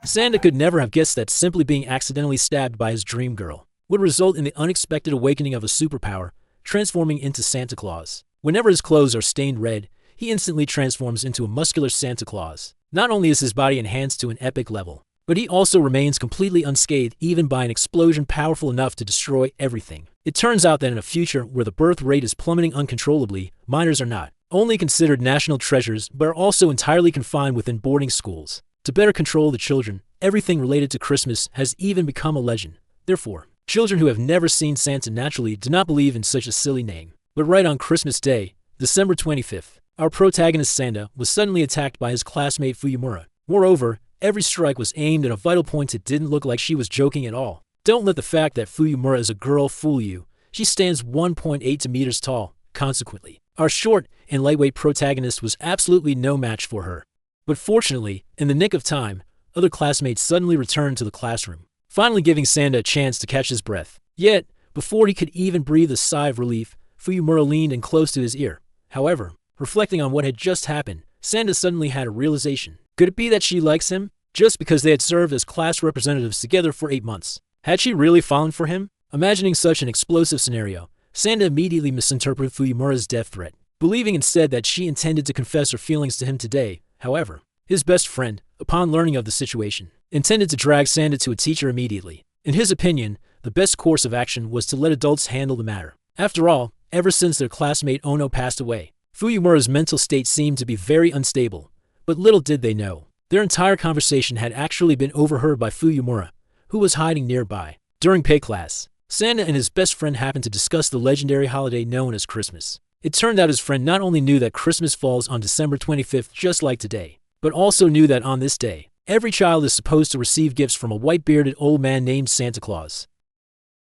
Santa could never have guessed that simply being accidentally stabbed by his dream girl would result in the unexpected awakening of a superpower, transforming into Santa Claus. Whenever his clothes are stained red, he instantly transforms into a muscular Santa Claus. Not only is his body enhanced to an epic level, but he also remains completely unscathed even by an explosion powerful enough to destroy everything. It turns out that in a future where the birth rate is plummeting uncontrollably, minors are not only considered national treasures but are also entirely confined within boarding schools. To better control the children, everything related to Christmas has even become a legend. Therefore, children who have never seen Santa naturally do not believe in such a silly name. But right on Christmas Day, December 25th, our protagonist Santa was suddenly attacked by his classmate Fuyumura. Moreover, every strike was aimed at a vital point. It didn't look like she was joking at all. Don't let the fact that Fuyumura is a girl fool you. She stands 1.8 meters tall. Consequently, our short and lightweight protagonist was absolutely no match for her. But fortunately, in the nick of time, other classmates suddenly returned to the classroom, finally giving Santa a chance to catch his breath. Yet, before he could even breathe a sigh of relief, Fuyumura leaned in close to his ear. However, reflecting on what had just happened, Santa suddenly had a realization. Could it be that she likes him? Just because they had served as class representatives together for 8 months. Had she really fallen for him? Imagining such an explosive scenario, Santa immediately misinterpreted Fuyumura's death threat, believing instead that she intended to confess her feelings to him today. However, his best friend, upon learning of the situation, intended to drag Santa to a teacher immediately. In his opinion, the best course of action was to let adults handle the matter. After all, ever since their classmate Ono passed away, Fuyumura's mental state seemed to be very unstable. But little did they know, their entire conversation had actually been overheard by Fuyumura, who was hiding nearby. During pay class, Santa and his best friend happened to discuss the legendary holiday known as Christmas. It turned out his friend not only knew that Christmas falls on December 25th just like today, but also knew that on this day, every child is supposed to receive gifts from a white-bearded old man named Santa Claus.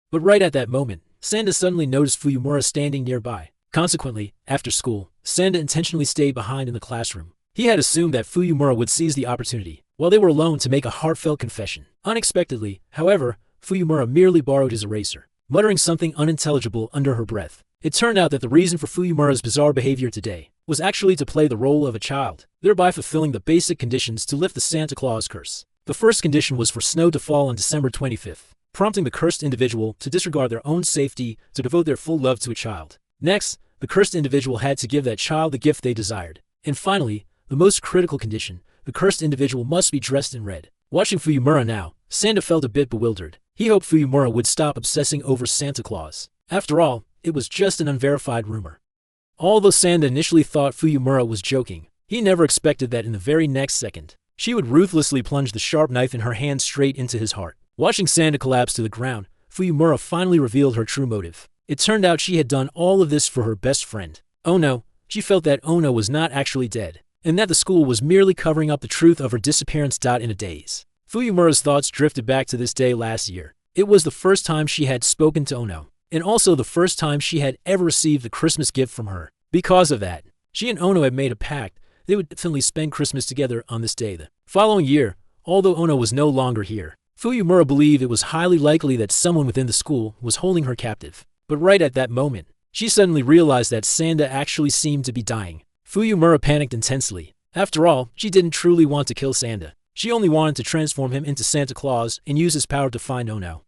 But right at that moment, Santa suddenly noticed Fuyumura standing nearby. Consequently, after school, Santa intentionally stayed behind in the classroom. He had assumed that Fuyumura would seize the opportunity, while they were alone, to make a heartfelt confession. Unexpectedly, however, Fuyumura merely borrowed his eraser, muttering something unintelligible under her breath. It turned out that the reason for Fuyumura's bizarre behavior today was actually to play the role of a child, thereby fulfilling the basic conditions to lift the Santa Claus curse. The first condition was for snow to fall on December 25th, prompting the cursed individual to disregard their own safety to devote their full love to a child. Next, the cursed individual had to give that child the gift they desired. And finally, the most critical condition, the cursed individual must be dressed in red. Watching Fuyumura now, Santa felt a bit bewildered. He hoped Fuyumura would stop obsessing over Santa Claus. After all, it was just an unverified rumor. Although Santa initially thought Fuyumura was joking, he never expected that in the very next second, she would ruthlessly plunge the sharp knife in her hand straight into his heart. Watching Santa collapse to the ground, Fuyumura finally revealed her true motive. It turned out she had done all of this for her best friend. Ono. She felt that Ono was not actually dead, and that the school was merely covering up the truth of her disappearance. In a daze, Fuyumura's thoughts drifted back to this day last year. It was the first time she had spoken to Ono, and also the first time she had ever received a Christmas gift from her. Because of that, she and Ono had made a pact they would definitely spend Christmas together on this day. The following year, although Ono was no longer here, Fuyumura believed it was highly likely that someone within the school was holding her captive. But right at that moment, she suddenly realized that Santa actually seemed to be dying. Fuyumura panicked intensely. After all, she didn't truly want to kill Santa. She only wanted to transform him into Santa Claus and use his power to find Ono.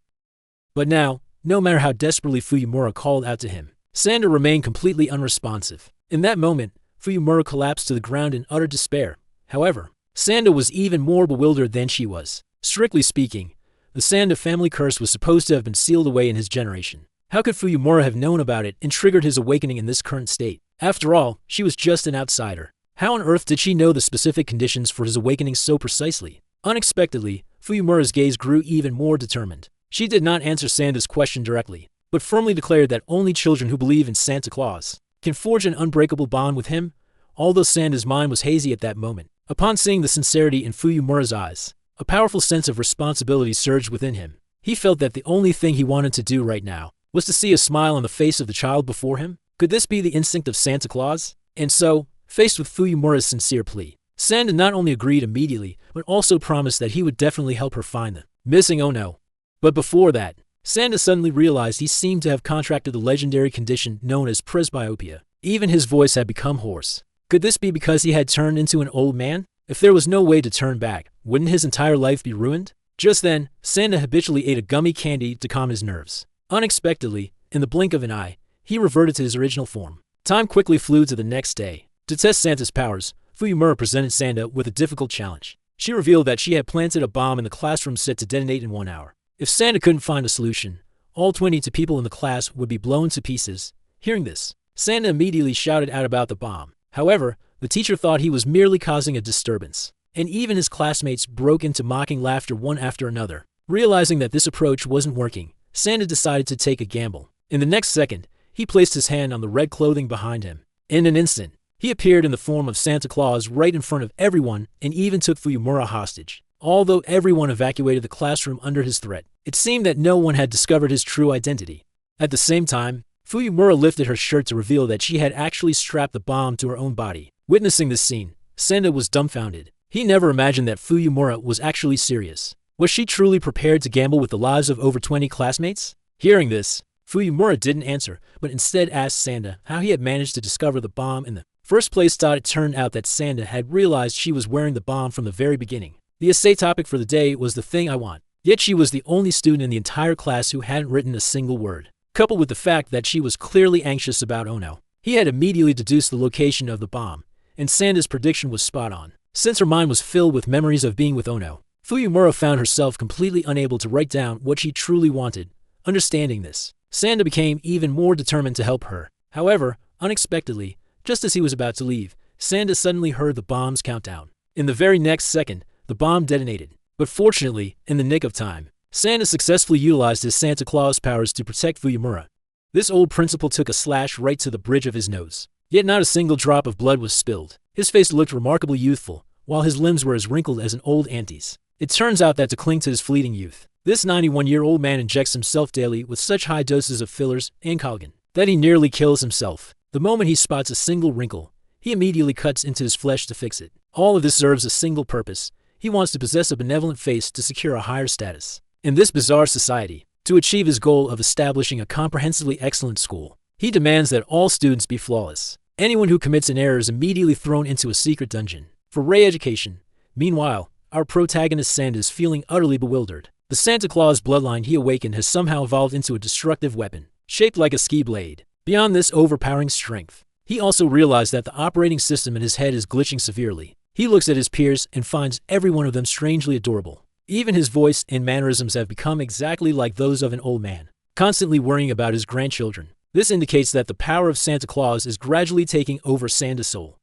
But now, no matter how desperately Fuyumura called out to him, Santa remained completely unresponsive. In that moment, Fuyumura collapsed to the ground in utter despair. However, Santa was even more bewildered than she was. Strictly speaking, the Santa family curse was supposed to have been sealed away in his generation. How could Fuyumura have known about it and triggered his awakening in this current state? After all, she was just an outsider. How on earth did she know the specific conditions for his awakening so precisely? Unexpectedly, Fuyumura's gaze grew even more determined. She did not answer Santa's question directly, but firmly declared that only children who believe in Santa Claus can forge an unbreakable bond with him. Although Santa's mind was hazy at that moment, upon seeing the sincerity in Fuyumura's eyes, a powerful sense of responsibility surged within him. He felt that the only thing he wanted to do right now was to see a smile on the face of the child before him. Could this be the instinct of Santa Claus? And so, faced with Fuyumura's sincere plea, Santa not only agreed immediately, but also promised that he would definitely help her find the missing Ono. But before that, Santa suddenly realized he seemed to have contracted the legendary condition known as presbyopia. Even his voice had become hoarse. Could this be because he had turned into an old man? If there was no way to turn back, wouldn't his entire life be ruined? Just then, Santa habitually ate a gummy candy to calm his nerves. Unexpectedly, in the blink of an eye, he reverted to his original form. Time quickly flew to the next day. To test Santa's powers, Fuyumura presented Santa with a difficult challenge. She revealed that she had planted a bomb in the classroom set to detonate in 1 hour. If Santa couldn't find a solution, all 22 people in the class would be blown to pieces. Hearing this, Santa immediately shouted out about the bomb. However, the teacher thought he was merely causing a disturbance, and even his classmates broke into mocking laughter one after another. Realizing that this approach wasn't working, Santa decided to take a gamble. In the next second, he placed his hand on the red clothing behind him. In an instant, he appeared in the form of Santa Claus right in front of everyone and even took Fuyumura hostage. Although everyone evacuated the classroom under his threat, it seemed that no one had discovered his true identity. At the same time, Fuyumura lifted her shirt to reveal that she had actually strapped the bomb to her own body. Witnessing this scene, Santa was dumbfounded. He never imagined that Fuyumura was actually serious. Was she truly prepared to gamble with the lives of over 20 classmates? Hearing this, Fuyumura didn't answer, but instead asked Santa how he had managed to discover the bomb in the first place. It turned out that Santa had realized she was wearing the bomb from the very beginning. The essay topic for the day was the thing I want, yet she was the only student in the entire class who hadn't written a single word. Coupled with the fact that she was clearly anxious about Ono, he had immediately deduced the location of the bomb, and Santa's prediction was spot on. Since her mind was filled with memories of being with Ono, Fuyumura found herself completely unable to write down what she truly wanted. Understanding this, Santa became even more determined to help her. However, unexpectedly, just as he was about to leave, Santa suddenly heard the bomb's countdown. In the very next second, the bomb detonated. But fortunately, in the nick of time, Santa successfully utilized his Santa Claus powers to protect Fuyumura. This old principal took a slash right to the bridge of his nose. Yet not a single drop of blood was spilled. His face looked remarkably youthful, while his limbs were as wrinkled as an old auntie's. It turns out that to cling to his fleeting youth, this 91-year-old man injects himself daily with such high doses of fillers and collagen that he nearly kills himself. The moment he spots a single wrinkle, he immediately cuts into his flesh to fix it. All of this serves a single purpose. He wants to possess a benevolent face to secure a higher status. In this bizarre society, to achieve his goal of establishing a comprehensively excellent school, he demands that all students be flawless. Anyone who commits an error is immediately thrown into a secret dungeon for re-education. Meanwhile, our protagonist Santa is feeling utterly bewildered. The Santa Claus bloodline he awakened has somehow evolved into a destructive weapon, shaped like a ski blade. Beyond this overpowering strength, he also realized that the operating system in his head is glitching severely. He looks at his peers and finds every one of them strangely adorable. Even his voice and mannerisms have become exactly like those of an old man, constantly worrying about his grandchildren. This indicates that the power of Santa Claus is gradually taking over Santa's soul.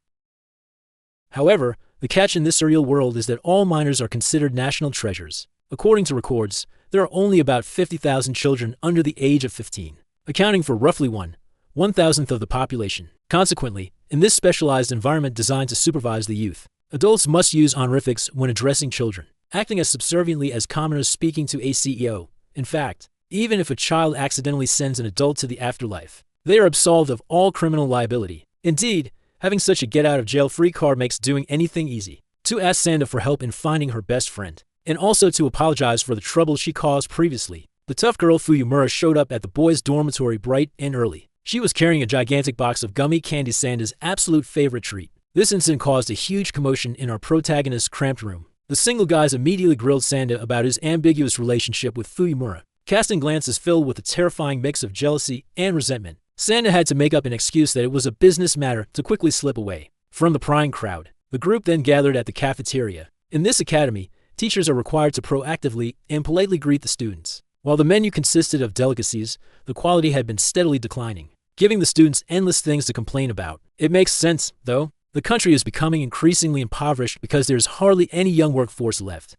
However, the catch in this surreal world is that all minors are considered national treasures. According to records, there are only about 50,000 children under the age of 15, accounting for roughly 1/1000th of the population. Consequently, in this specialized environment designed to supervise the youth, adults must use honorifics when addressing children, acting as subserviently as commoners speaking to a CEO. In fact, even if a child accidentally sends an adult to the afterlife, they are absolved of all criminal liability. Indeed, having such a get-out-of-jail-free card makes doing anything easy. To ask Santa for help in finding her best friend, and also to apologize for the trouble she caused previously. The tough girl Fuyumura showed up at the boys' dormitory bright and early. She was carrying a gigantic box of gummy candy, Santa's absolute favorite treat. This incident caused a huge commotion in our protagonist's cramped room. The single guys immediately grilled Santa about his ambiguous relationship with Fuyumura, casting glances filled with a terrifying mix of jealousy and resentment. Santa had to make up an excuse that it was a business matter to quickly slip away from the prying crowd. The group then gathered at the cafeteria. In this academy, teachers are required to proactively and politely greet the students. While the menu consisted of delicacies, the quality had been steadily declining, giving the students endless things to complain about. It makes sense, though. The country is becoming increasingly impoverished because there is hardly any young workforce left.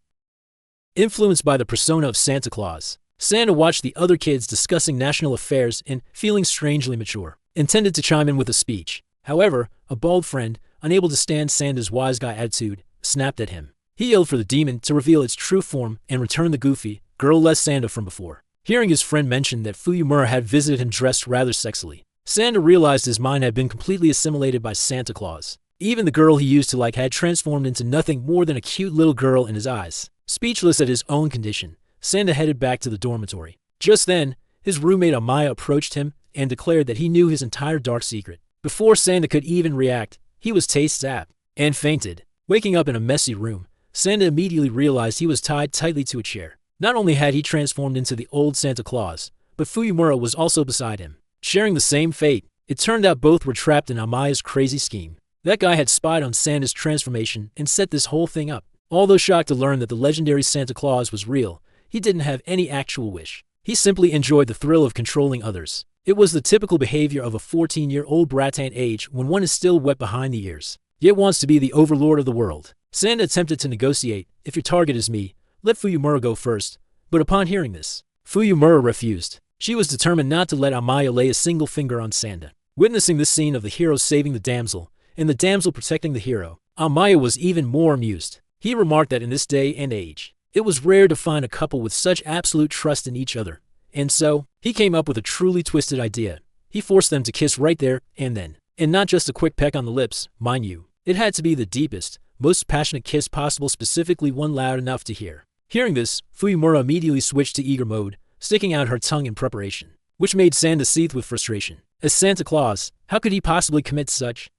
Influenced by the persona of Santa Claus, Santa watched the other kids discussing national affairs and, feeling strangely mature, intended to chime in with a speech. However, a bald friend, unable to stand Santa's wise guy attitude, snapped at him. He yelled for the demon to reveal its true form and return the goofy, girl-less Santa from before. Hearing his friend mention that Fuyumura had visited him dressed rather sexily, Santa realized his mind had been completely assimilated by Santa Claus. Even the girl he used to like had transformed into nothing more than a cute little girl in his eyes. Speechless at his own condition, Santa headed back to the dormitory. Just then, his roommate Amaya approached him and declared that he knew his entire dark secret. Before Santa could even react, he was taste zapped and fainted. Waking up in a messy room, Santa immediately realized he was tied tightly to a chair. Not only had he transformed into the old Santa Claus, but Fuyumura was also beside him, sharing the same fate. It turned out both were trapped in Amaya's crazy scheme. That guy had spied on Santa's transformation and set this whole thing up. Although shocked to learn that the legendary Santa Claus was real, he didn't have any actual wish. He simply enjoyed the thrill of controlling others. It was the typical behavior of a 14-year-old brat at age when one is still wet behind the ears, yet wants to be the overlord of the world. Santa attempted to negotiate. If your target is me, let Fuyumura go first. But upon hearing this, Fuyumura refused. She was determined not to let Amaya lay a single finger on Santa. Witnessing this scene of the hero saving the damsel, and the damsel protecting the hero, Amaya was even more amused. He remarked that in this day and age, it was rare to find a couple with such absolute trust in each other. And so, he came up with a truly twisted idea. He forced them to kiss right there and then. And not just a quick peck on the lips, mind you. It had to be the deepest, most passionate kiss possible, specifically one loud enough to hear. Hearing this, Fuyumura immediately switched to eager mode, sticking out her tongue in preparation, which made Santa seethe with frustration. As Santa Claus, how could he possibly commit such?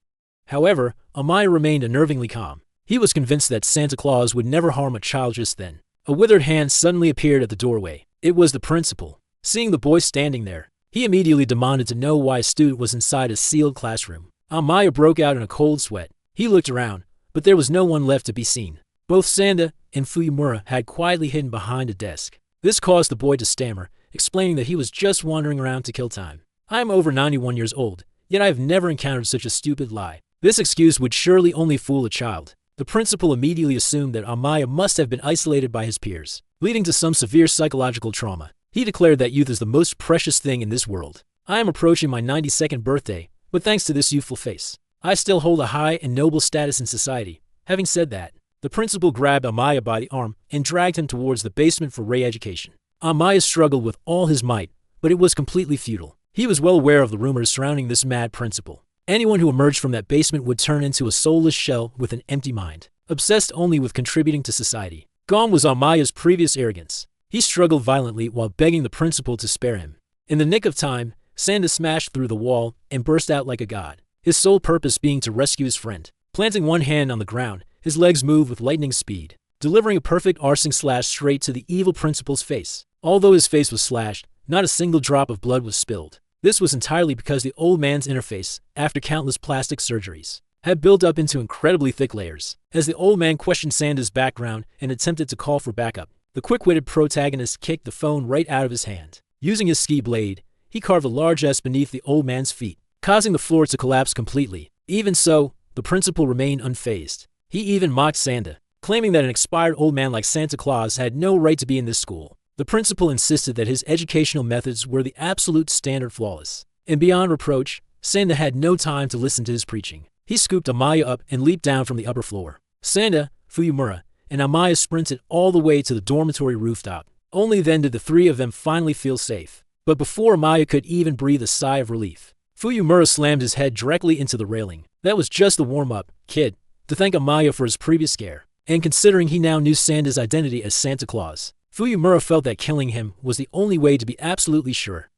However, Amaya remained unnervingly calm. He was convinced that Santa Claus would never harm a child just then. A withered hand suddenly appeared at the doorway. It was the principal. Seeing the boy standing there, he immediately demanded to know why a student was inside a sealed classroom. Amaya broke out in a cold sweat. He looked around, but there was no one left to be seen. Both Sanda and Fuyumura had quietly hidden behind a desk. This caused the boy to stammer, explaining that he was just wandering around to kill time. I am over 91 years old, yet I have never encountered such a stupid lie. This excuse would surely only fool a child. The principal immediately assumed that Amaya must have been isolated by his peers, leading to some severe psychological trauma. He declared that youth is the most precious thing in this world. I am approaching my 92nd birthday, but thanks to this youthful face, I still hold a high and noble status in society. Having said that, the principal grabbed Amaya by the arm and dragged him towards the basement for re-education. Amaya struggled with all his might, but it was completely futile. He was well aware of the rumors surrounding this mad principal. Anyone who emerged from that basement would turn into a soulless shell with an empty mind, obsessed only with contributing to society. Gone was Amaya's previous arrogance. He struggled violently while begging the principal to spare him. In the nick of time, Sanda smashed through the wall and burst out like a god, his sole purpose being to rescue his friend. Planting one hand on the ground, his legs moved with lightning speed, delivering a perfect arcing slash straight to the evil principal's face. Although his face was slashed, not a single drop of blood was spilled. This was entirely because the old man's interface, after countless plastic surgeries, had built up into incredibly thick layers. As the old man questioned Sanda's background and attempted to call for backup, the quick-witted protagonist kicked the phone right out of his hand. Using his ski blade, he carved a large S beneath the old man's feet, causing the floor to collapse completely. Even so, the principal remained unfazed. He even mocked Sanda, claiming that an expired old man like Santa Claus had no right to be in this school. The principal insisted that his educational methods were the absolute standard, flawless. And beyond reproach, Sanda had no time to listen to his preaching. He scooped Amaya up and leaped down from the upper floor. Sanda, Fuyumura, and Amaya sprinted all the way to the dormitory rooftop. Only then did the three of them finally feel safe. But before Amaya could even breathe a sigh of relief, Fuyumura slammed his head directly into the railing. That was just the warm-up, kid, to thank Amaya for his previous scare. And considering he now knew Sanda's identity as Santa Claus, Fuyumura felt that killing him was the only way to be absolutely sure.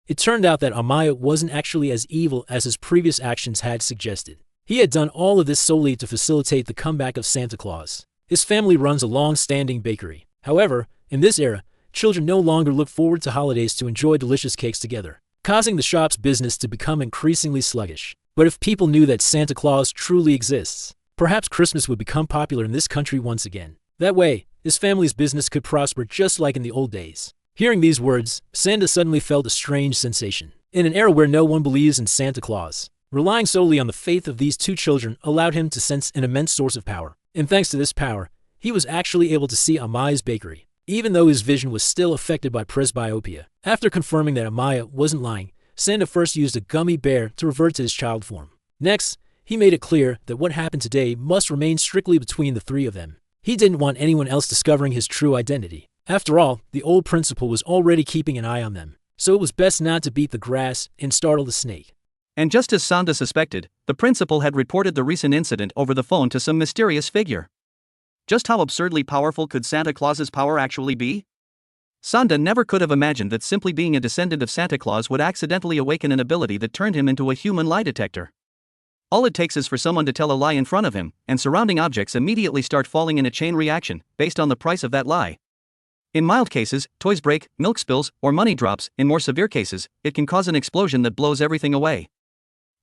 It turned out that Amaya wasn't actually as evil as his previous actions had suggested. He had done all of this solely to facilitate the comeback of Santa Claus. His family runs a long-standing bakery. However, in this era, children no longer look forward to holidays to enjoy delicious cakes together, causing the shop's business to become increasingly sluggish. But if people knew that Santa Claus truly exists, perhaps Christmas would become popular in this country once again. That way, his family's business could prosper just like in the old days. Hearing these words, Sanda suddenly felt a strange sensation. In an era where no one believes in Santa Claus, relying solely on the faith of these two children allowed him to sense an immense source of power. And thanks to this power, he was actually able to see Amaya's bakery, even though his vision was still affected by presbyopia. After confirming that Amaya wasn't lying, Sanda first used a gummy bear to revert to his child form. Next, he made it clear that what happened today must remain strictly between the three of them. He didn't want anyone else discovering his true identity. After all, the old principal was already keeping an eye on them, so it was best not to beat the grass and startle the snake. And just as Sanda suspected, the principal had reported the recent incident over the phone to some mysterious figure. Just how absurdly powerful could Santa Claus's power actually be? Sanda never could have imagined that simply being a descendant of Santa Claus would accidentally awaken an ability that turned him into a human lie detector. All it takes is for someone to tell a lie in front of him, and surrounding objects immediately start falling in a chain reaction, based on the price of that lie. In mild cases, toys break, milk spills, or money drops. In more severe cases, it can cause an explosion that blows everything away.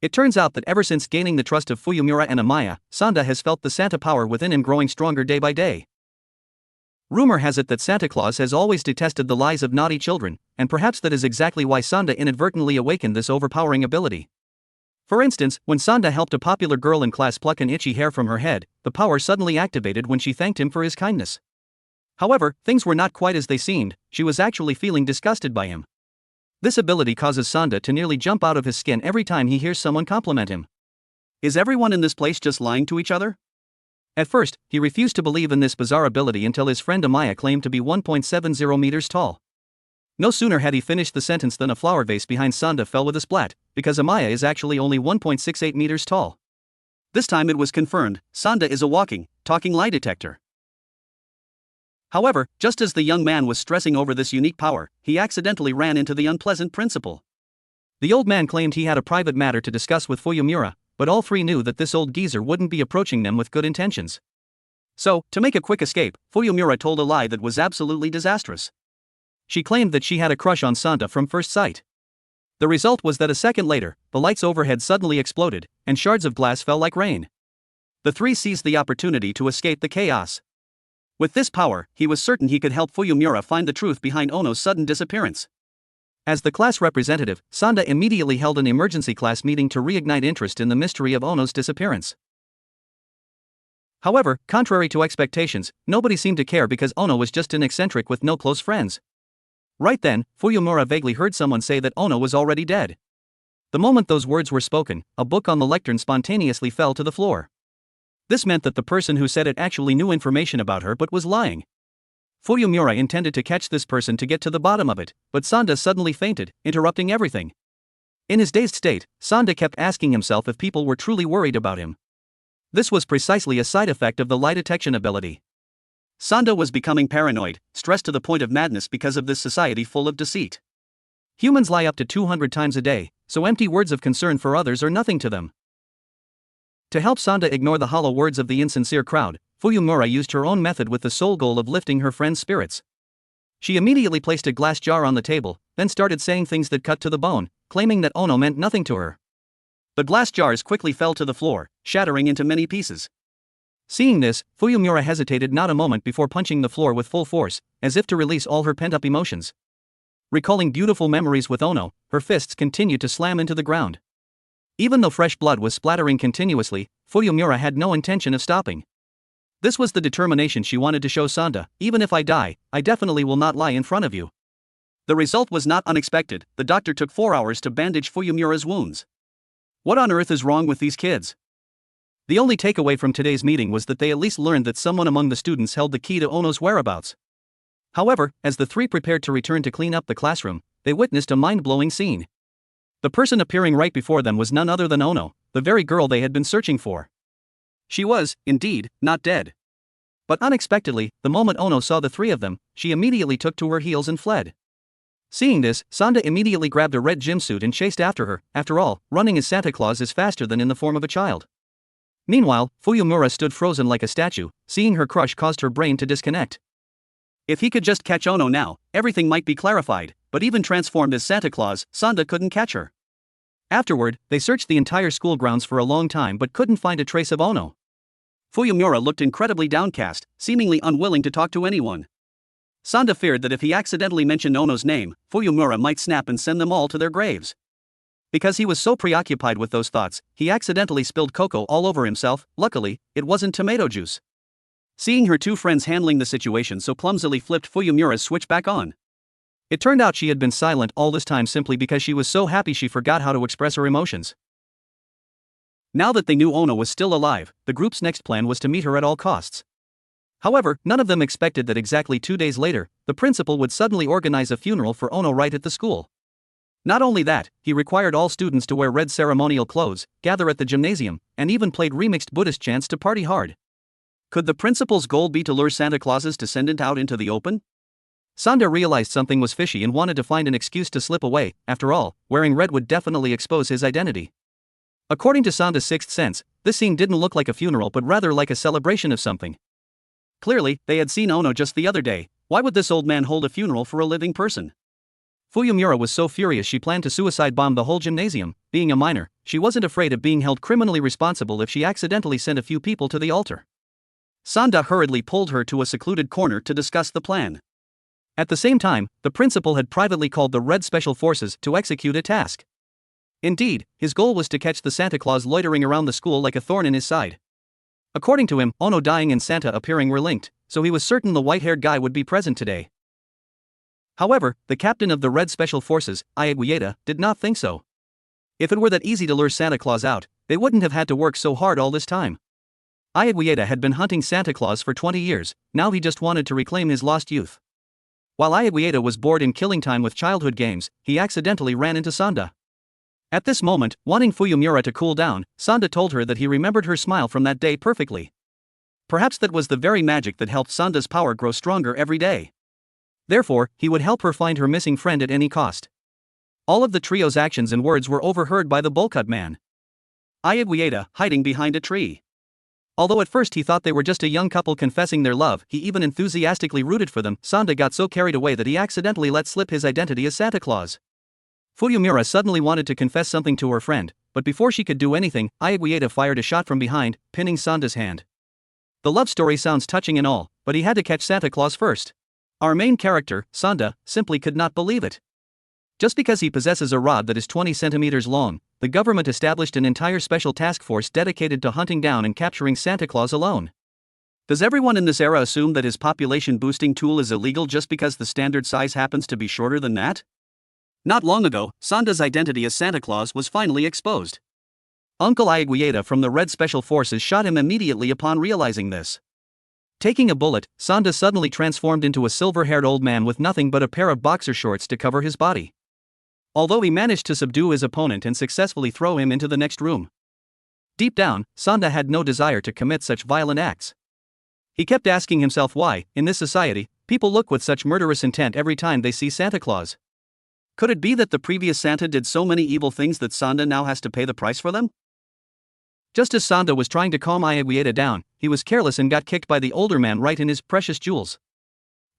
It turns out that ever since gaining the trust of Fuyumura and Amaya, Sanda has felt the Santa power within him growing stronger day by day. Rumor has it that Santa Claus has always detested the lies of naughty children, and perhaps that is exactly why Sanda inadvertently awakened this overpowering ability. For instance, when Sanda helped a popular girl in class pluck an itchy hair from her head, the power suddenly activated when she thanked him for his kindness. However, things were not quite as they seemed. She was actually feeling disgusted by him. This ability causes Sanda to nearly jump out of his skin every time he hears someone compliment him. Is everyone in this place just lying to each other? At first, he refused to believe in this bizarre ability until his friend Amaya claimed to be 1.70 meters tall. No sooner had he finished the sentence than a flower vase behind Sanda fell with a splat, because Amaya is actually only 1.68 meters tall. This time it was confirmed, Sanda is a walking, talking lie detector. However, just as the young man was stressing over this unique power, he accidentally ran into the unpleasant principal. The old man claimed he had a private matter to discuss with Fuyumura, but all three knew that this old geezer wouldn't be approaching them with good intentions. So, to make a quick escape, Fuyumura told a lie that was absolutely disastrous. She claimed that she had a crush on Santa from first sight. The result was that a second later, the lights overhead suddenly exploded, and shards of glass fell like rain. The three seized the opportunity to escape the chaos. With this power, he was certain he could help Fuyumura find the truth behind Ono's sudden disappearance. As the class representative, Sanda immediately held an emergency class meeting to reignite interest in the mystery of Ono's disappearance. However, contrary to expectations, nobody seemed to care because Ono was just an eccentric with no close friends. Right then, Fuyumura vaguely heard someone say that Ono was already dead. The moment those words were spoken, a book on the lectern spontaneously fell to the floor. This meant that the person who said it actually knew information about her but was lying. Fuyumura intended to catch this person to get to the bottom of it, but Sanda suddenly fainted, interrupting everything. In his dazed state, Sanda kept asking himself if people were truly worried about him. This was precisely a side effect of the lie detection ability. Sanda was becoming paranoid, stressed to the point of madness because of this society full of deceit. Humans lie up to 200 times a day, so empty words of concern for others are nothing to them. To help Sanda ignore the hollow words of the insincere crowd, Fuyumura used her own method with the sole goal of lifting her friend's spirits. She immediately placed a glass jar on the table, then started saying things that cut to the bone, claiming that Ono meant nothing to her. The glass jars quickly fell to the floor, shattering into many pieces. Seeing this, Fuyumura hesitated not a moment before punching the floor with full force, as if to release all her pent-up emotions. Recalling beautiful memories with Ono, her fists continued to slam into the ground. Even though fresh blood was splattering continuously, Fuyumura had no intention of stopping. This was the determination she wanted to show Sanda: even if I die, I definitely will not lie in front of you. The result was not unexpected. The doctor took 4 hours to bandage Fuyumura's wounds. What on earth is wrong with these kids? The only takeaway from today's meeting was that they at least learned that someone among the students held the key to Ono's whereabouts. However, as the three prepared to return to clean up the classroom, they witnessed a mind-blowing scene. The person appearing right before them was none other than Ono, the very girl they had been searching for. She was, indeed, not dead. But unexpectedly, the moment Ono saw the three of them, she immediately took to her heels and fled. Seeing this, Sanda immediately grabbed a red gym-suit and chased after her. After all, running as Santa Claus is faster than in the form of a child. Meanwhile, Fuyumura stood frozen like a statue. Seeing her crush caused her brain to disconnect. If he could just catch Ono now, everything might be clarified, but even transformed as Santa Claus, Sanda couldn't catch her. Afterward, they searched the entire school grounds for a long time but couldn't find a trace of Ono. Fuyumura looked incredibly downcast, seemingly unwilling to talk to anyone. Sanda feared that if he accidentally mentioned Ono's name, Fuyumura might snap and send them all to their graves. Because he was so preoccupied with those thoughts, he accidentally spilled cocoa all over himself. Luckily, it wasn't tomato juice. Seeing her two friends handling the situation so clumsily flipped Fuyumura's switch back on. It turned out she had been silent all this time simply because she was so happy she forgot how to express her emotions. Now that they knew Ono was still alive, the group's next plan was to meet her at all costs. However, none of them expected that exactly 2 days later, the principal would suddenly organize a funeral for Ono right at the school. Not only that, he required all students to wear red ceremonial clothes, gather at the gymnasium, and even played remixed Buddhist chants to party hard. Could the principal's goal be to lure Santa Claus's descendant out into the open? Sanda realized something was fishy and wanted to find an excuse to slip away. After all, wearing red would definitely expose his identity. According to Sanda's sixth sense, this scene didn't look like a funeral but rather like a celebration of something. Clearly, they had seen Ono just the other day. Why would this old man hold a funeral for a living person? Fuyumura was so furious she planned to suicide bomb the whole gymnasium. Being a minor, she wasn't afraid of being held criminally responsible if she accidentally sent a few people to the altar. Sanda hurriedly pulled her to a secluded corner to discuss the plan. At the same time, the principal had privately called the Red Special Forces to execute a task. Indeed, his goal was to catch the Santa Claus loitering around the school like a thorn in his side. According to him, Ono dying and Santa appearing were linked, so he was certain the white-haired guy would be present today. However, the captain of the Red Special Forces, Ayaguieta, did not think so. If it were that easy to lure Santa Claus out, they wouldn't have had to work so hard all this time. Ayaguieta had been hunting Santa Claus for 20 years, now he just wanted to reclaim his lost youth. While Ayaguieta was bored in killing time with childhood games, he accidentally ran into Sanda. At this moment, wanting Fuyumura to cool down, Sanda told her that he remembered her smile from that day perfectly. Perhaps that was the very magic that helped Sanda's power grow stronger every day. Therefore, he would help her find her missing friend at any cost. All of the trio's actions and words were overheard by the bowl-cut man. Ayaguieta, hiding behind a tree. Although at first he thought they were just a young couple confessing their love, he even enthusiastically rooted for them. Sanda got so carried away that he accidentally let slip his identity as Santa Claus. Fuyumura suddenly wanted to confess something to her friend, but before she could do anything, Ayaguieta fired a shot from behind, pinning Sanda's hand. The love story sounds touching and all, but he had to catch Santa Claus first. Our main character, Sanda, simply could not believe it. Just because he possesses a rod that is 20 centimeters long, the government established an entire special task force dedicated to hunting down and capturing Santa Claus alone. Does everyone in this era assume that his population boosting tool is illegal just because the standard size happens to be shorter than that? Not long ago, Sanda's identity as Santa Claus was finally exposed. Uncle Ayaguieta from the Red Special Forces shot him immediately upon realizing this. Taking a bullet, Sanda suddenly transformed into a silver-haired old man with nothing but a pair of boxer shorts to cover his body. Although he managed to subdue his opponent and successfully throw him into the next room. Deep down, Sanda had no desire to commit such violent acts. He kept asking himself why, in this society, people look with such murderous intent every time they see Santa Claus. Could it be that the previous Santa did so many evil things that Sanda now has to pay the price for them? Just as Sanda was trying to calm Ayaguieta down, he was careless and got kicked by the older man right in his precious jewels.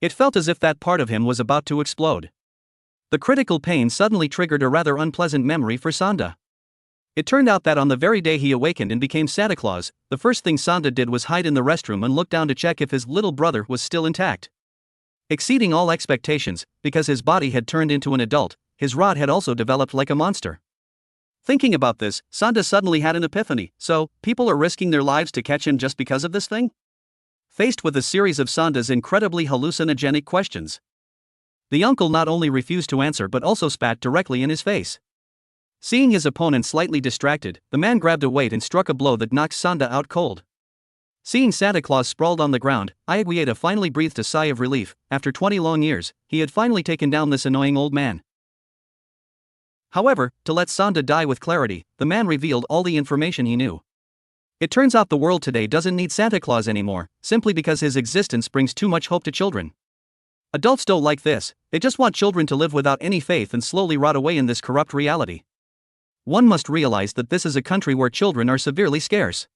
It felt as if that part of him was about to explode. The critical pain suddenly triggered a rather unpleasant memory for Sanda. It turned out that on the very day he awakened and became Santa Claus, the first thing Sanda did was hide in the restroom and look down to check if his little brother was still intact. Exceeding all expectations, because his body had turned into an adult, his rod had also developed like a monster. Thinking about this, Sanda suddenly had an epiphany. So, people are risking their lives to catch him just because of this thing? Faced with a series of Sanda's incredibly hallucinogenic questions, the uncle not only refused to answer but also spat directly in his face. Seeing his opponent slightly distracted, the man grabbed a weight and struck a blow that knocked Sanda out cold. Seeing Santa Claus sprawled on the ground, Ayaguieta finally breathed a sigh of relief. After 20 long years, he had finally taken down this annoying old man. However, to let Sanda die with clarity, the man revealed all the information he knew. It turns out the world today doesn't need Santa Claus anymore, simply because his existence brings too much hope to children. Adults don't like this, they just want children to live without any faith and slowly rot away in this corrupt reality. One must realize that this is a country where children are severely scarce.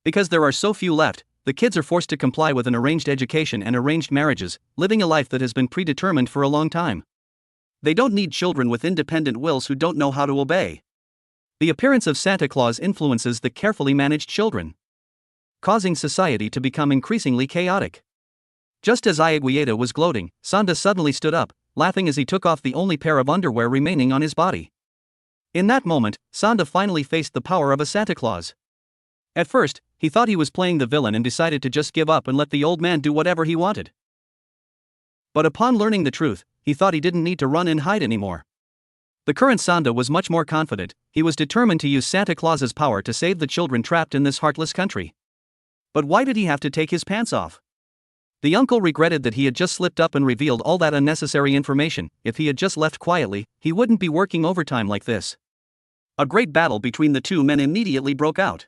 Because there are so few left, the kids are forced to comply with an arranged education and arranged marriages, living a life that has been predetermined for a long time. They don't need children with independent wills who don't know how to obey. The appearance of Santa Claus influences the carefully managed children, causing society to become increasingly chaotic. Just as Ayaguieta was gloating, Sanda suddenly stood up, laughing as he took off the only pair of underwear remaining on his body. In that moment, Sanda finally faced the power of a Santa Claus. At first, he thought he was playing the villain and decided to just give up and let the old man do whatever he wanted. But upon learning the truth, he thought he didn't need to run and hide anymore. The current Sanda was much more confident. He was determined to use Santa Claus's power to save the children trapped in this heartless country. But why did he have to take his pants off? The uncle regretted that he had just slipped up and revealed all that unnecessary information. If he had just left quietly, he wouldn't be working overtime like this. A great battle between the two men immediately broke out.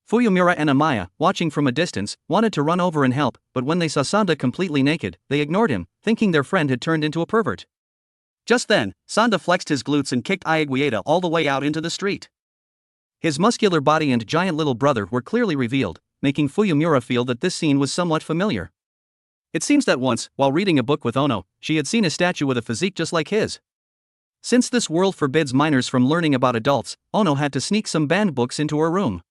Fuyumura and Amaya, watching from a distance, wanted to run over and help, but when they saw Sanda completely naked, they ignored him, thinking their friend had turned into a pervert. Just then, Sanda flexed his glutes and kicked Ayaguieta all the way out into the street. His muscular body and giant little brother were clearly revealed, making Fuyumura feel that this scene was somewhat familiar. It seems that once, while reading a book with Ono, she had seen a statue with a physique just like his. Since this world forbids minors from learning about adults, Ono had to sneak some banned books into her room.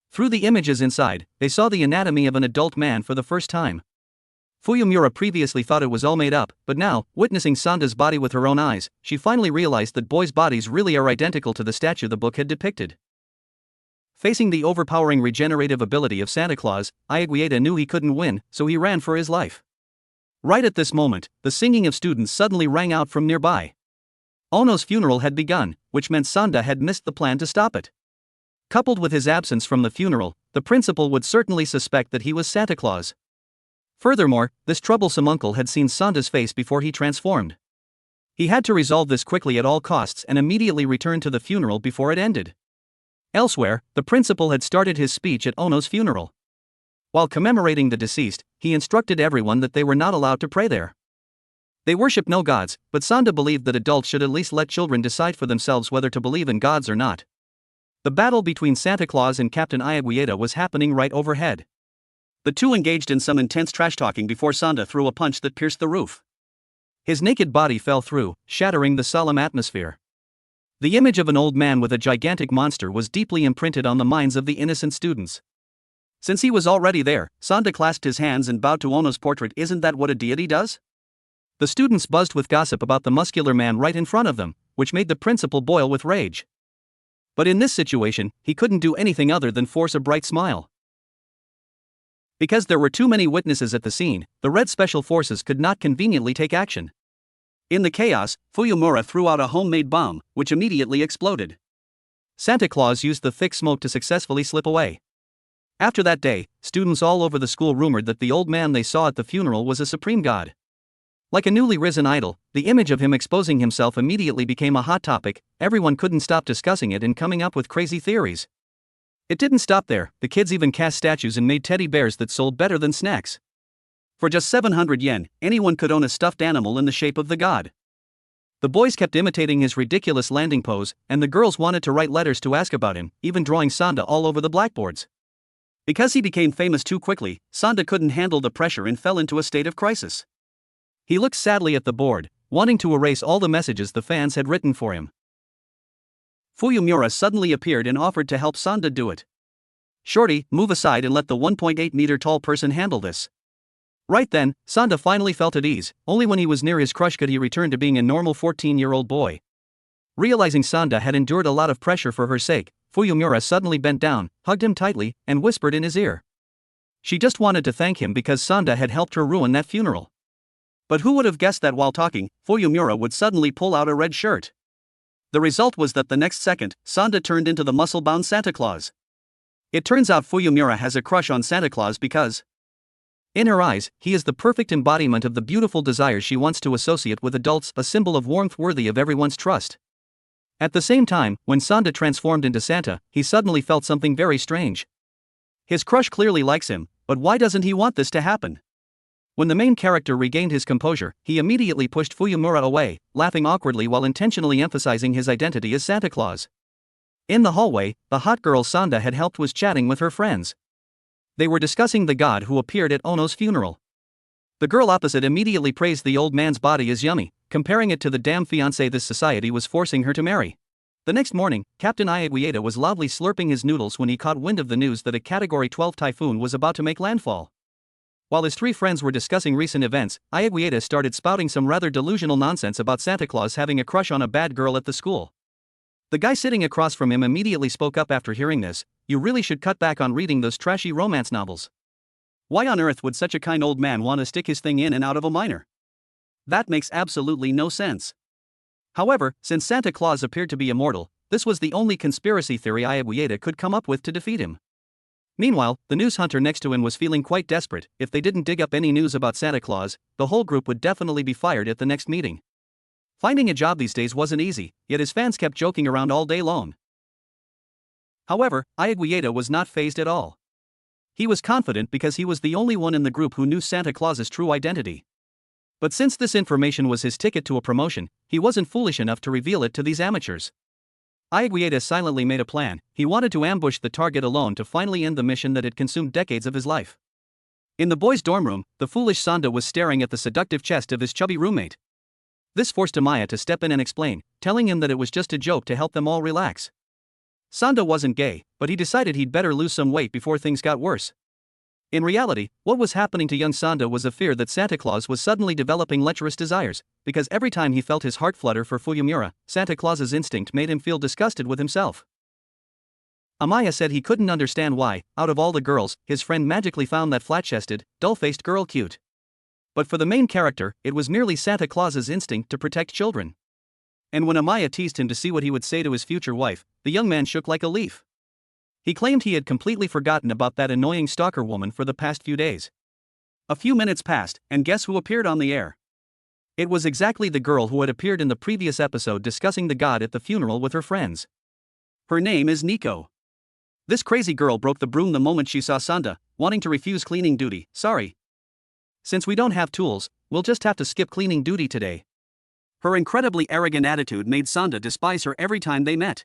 Through the images inside, they saw the anatomy of an adult man for the first time. Fuyumura previously thought it was all made up, but now, witnessing Sanda's body with her own eyes, she finally realized that boys' bodies really are identical to the statue the book had depicted. Facing the overpowering regenerative ability of Santa Claus, Ayaguieta knew he couldn't win, so he ran for his life. Right at this moment, the singing of students suddenly rang out from nearby. Ono's funeral had begun, which meant Sanda had missed the plan to stop it. Coupled with his absence from the funeral, the principal would certainly suspect that he was Santa Claus. Furthermore, this troublesome uncle had seen Sanda's face before he transformed. He had to resolve this quickly at all costs and immediately return to the funeral before it ended. Elsewhere, the principal had started his speech at Ono's funeral. While commemorating the deceased, he instructed everyone that they were not allowed to pray there. They worship no gods, but Sanda believed that adults should at least let children decide for themselves whether to believe in gods or not. The battle between Santa Claus and Captain Ayaguieta was happening right overhead. The two engaged in some intense trash-talking before Sanda threw a punch that pierced the roof. His naked body fell through, shattering the solemn atmosphere. The image of an old man with a gigantic monster was deeply imprinted on the minds of the innocent students. Since he was already there, Sanda clasped his hands and bowed to Ono's portrait. Isn't that what a deity does? The students buzzed with gossip about the muscular man right in front of them, which made the principal boil with rage. But in this situation, he couldn't do anything other than force a bright smile. Because there were too many witnesses at the scene, the Red Special Forces could not conveniently take action. In the chaos, Fuyumura threw out a homemade bomb, which immediately exploded. Santa Claus used the thick smoke to successfully slip away. After that day, students all over the school rumored that the old man they saw at the funeral was a supreme god. Like a newly risen idol, the image of him exposing himself immediately became a hot topic. Everyone couldn't stop discussing it and coming up with crazy theories. It didn't stop there, the kids even cast statues and made teddy bears that sold better than snacks. For just 700 yen, anyone could own a stuffed animal in the shape of the god. The boys kept imitating his ridiculous landing pose, and the girls wanted to write letters to ask about him, even drawing Sanda all over the blackboards. Because he became famous too quickly, Sanda couldn't handle the pressure and fell into a state of crisis. He looked sadly at the board, wanting to erase all the messages the fans had written for him. Fuyumura suddenly appeared and offered to help Sanda do it. "Shorty, move aside and let the 1.8-meter tall person handle this." Right then, Sanda finally felt at ease. Only when he was near his crush could he return to being a normal 14-year-old boy. Realizing Sanda had endured a lot of pressure for her sake, Fuyumura suddenly bent down, hugged him tightly, and whispered in his ear. She just wanted to thank him because Sanda had helped her ruin that funeral. But who would have guessed that while talking, Fuyumura would suddenly pull out a red shirt? The result was that the next second, Sanda turned into the muscle-bound Santa Claus. It turns out Fuyumura has a crush on Santa Claus because, in her eyes, he is the perfect embodiment of the beautiful desires she wants to associate with adults, a symbol of warmth worthy of everyone's trust. At the same time, when Sanda transformed into Santa, he suddenly felt something very strange. His crush clearly likes him, but why doesn't he want this to happen? When the main character regained his composure, he immediately pushed Fuyumura away, laughing awkwardly while intentionally emphasizing his identity as Santa Claus. In the hallway, the hot girl Sanda had helped was chatting with her friends. They were discussing the god who appeared at Ono's funeral. The girl opposite immediately praised the old man's body as yummy, comparing it to the damn fiancé this society was forcing her to marry. The next morning, Captain Ayaguieta was loudly slurping his noodles when he caught wind of the news that a Category 12 typhoon was about to make landfall. While his three friends were discussing recent events, Ayaguieta started spouting some rather delusional nonsense about Santa Claus having a crush on a bad girl at the school. The guy sitting across from him immediately spoke up after hearing this. "You really should cut back on reading those trashy romance novels. Why on earth would such a kind old man want to stick his thing in and out of a minor? That makes absolutely no sense." However, since Santa Claus appeared to be immortal, this was the only conspiracy theory Ayaguieta could come up with to defeat him. Meanwhile, the news hunter next to him was feeling quite desperate. If they didn't dig up any news about Santa Claus, the whole group would definitely be fired at the next meeting. Finding a job these days wasn't easy, yet his fans kept joking around all day long. However, Ayaguieta was not fazed at all. He was confident because he was the only one in the group who knew Santa Claus's true identity. But since this information was his ticket to a promotion, he wasn't foolish enough to reveal it to these amateurs. Ayaguieta silently made a plan. He wanted to ambush the target alone to finally end the mission that had consumed decades of his life. In the boys' dorm room, the foolish Sanda was staring at the seductive chest of his chubby roommate. This forced Amaya to step in and explain, telling him that it was just a joke to help them all relax. Sanda wasn't gay, but he decided he'd better lose some weight before things got worse. In reality, what was happening to young Sanda was a fear that Santa Claus was suddenly developing lecherous desires, because every time he felt his heart flutter for Fuyumura, Santa Claus's instinct made him feel disgusted with himself. Amaya said he couldn't understand why, out of all the girls, his friend magically found that flat-chested, dull-faced girl cute. But for the main character, it was merely Santa Claus's instinct to protect children. And when Amaya teased him to see what he would say to his future wife, the young man shook like a leaf. He claimed he had completely forgotten about that annoying stalker woman for the past few days. A few minutes passed, and guess who appeared on the air? It was exactly the girl who had appeared in the previous episode discussing the god at the funeral with her friends. Her name is Nico. This crazy girl broke the broom the moment she saw Sanda, wanting to refuse cleaning duty. Sorry. Since we don't have tools, we'll just have to skip cleaning duty today. Her incredibly arrogant attitude made Sanda despise her every time they met.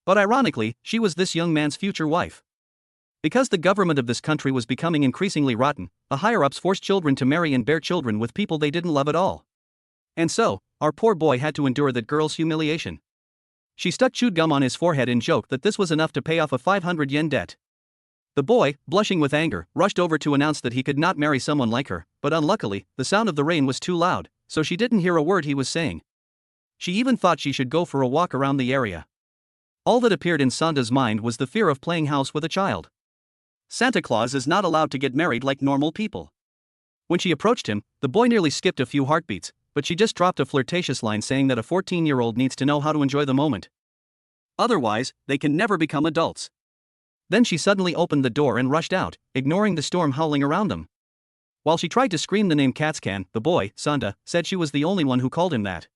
But ironically, she was this young man's future wife. Because the government of this country was becoming increasingly rotten, the higher-ups forced children to marry and bear children with people they didn't love at all. And so, our poor boy had to endure that girl's humiliation. She stuck chewed gum on his forehead and joked that this was enough to pay off a 500 yen debt. The boy, blushing with anger, rushed over to announce that he could not marry someone like her, but unluckily, the sound of the rain was too loud, so she didn't hear a word he was saying. She even thought she should go for a walk around the area. All that appeared in Sanda's mind was the fear of playing house with a child. Santa Claus is not allowed to get married like normal people. When she approached him, the boy nearly skipped a few heartbeats, but she just dropped a flirtatious line saying that a 14-year-old needs to know how to enjoy the moment. Otherwise, they can never become adults. Then she suddenly opened the door and rushed out, ignoring the storm howling around them. While she tried to scream the name Katskan, the boy, Sanda, said she was the only one who called him that.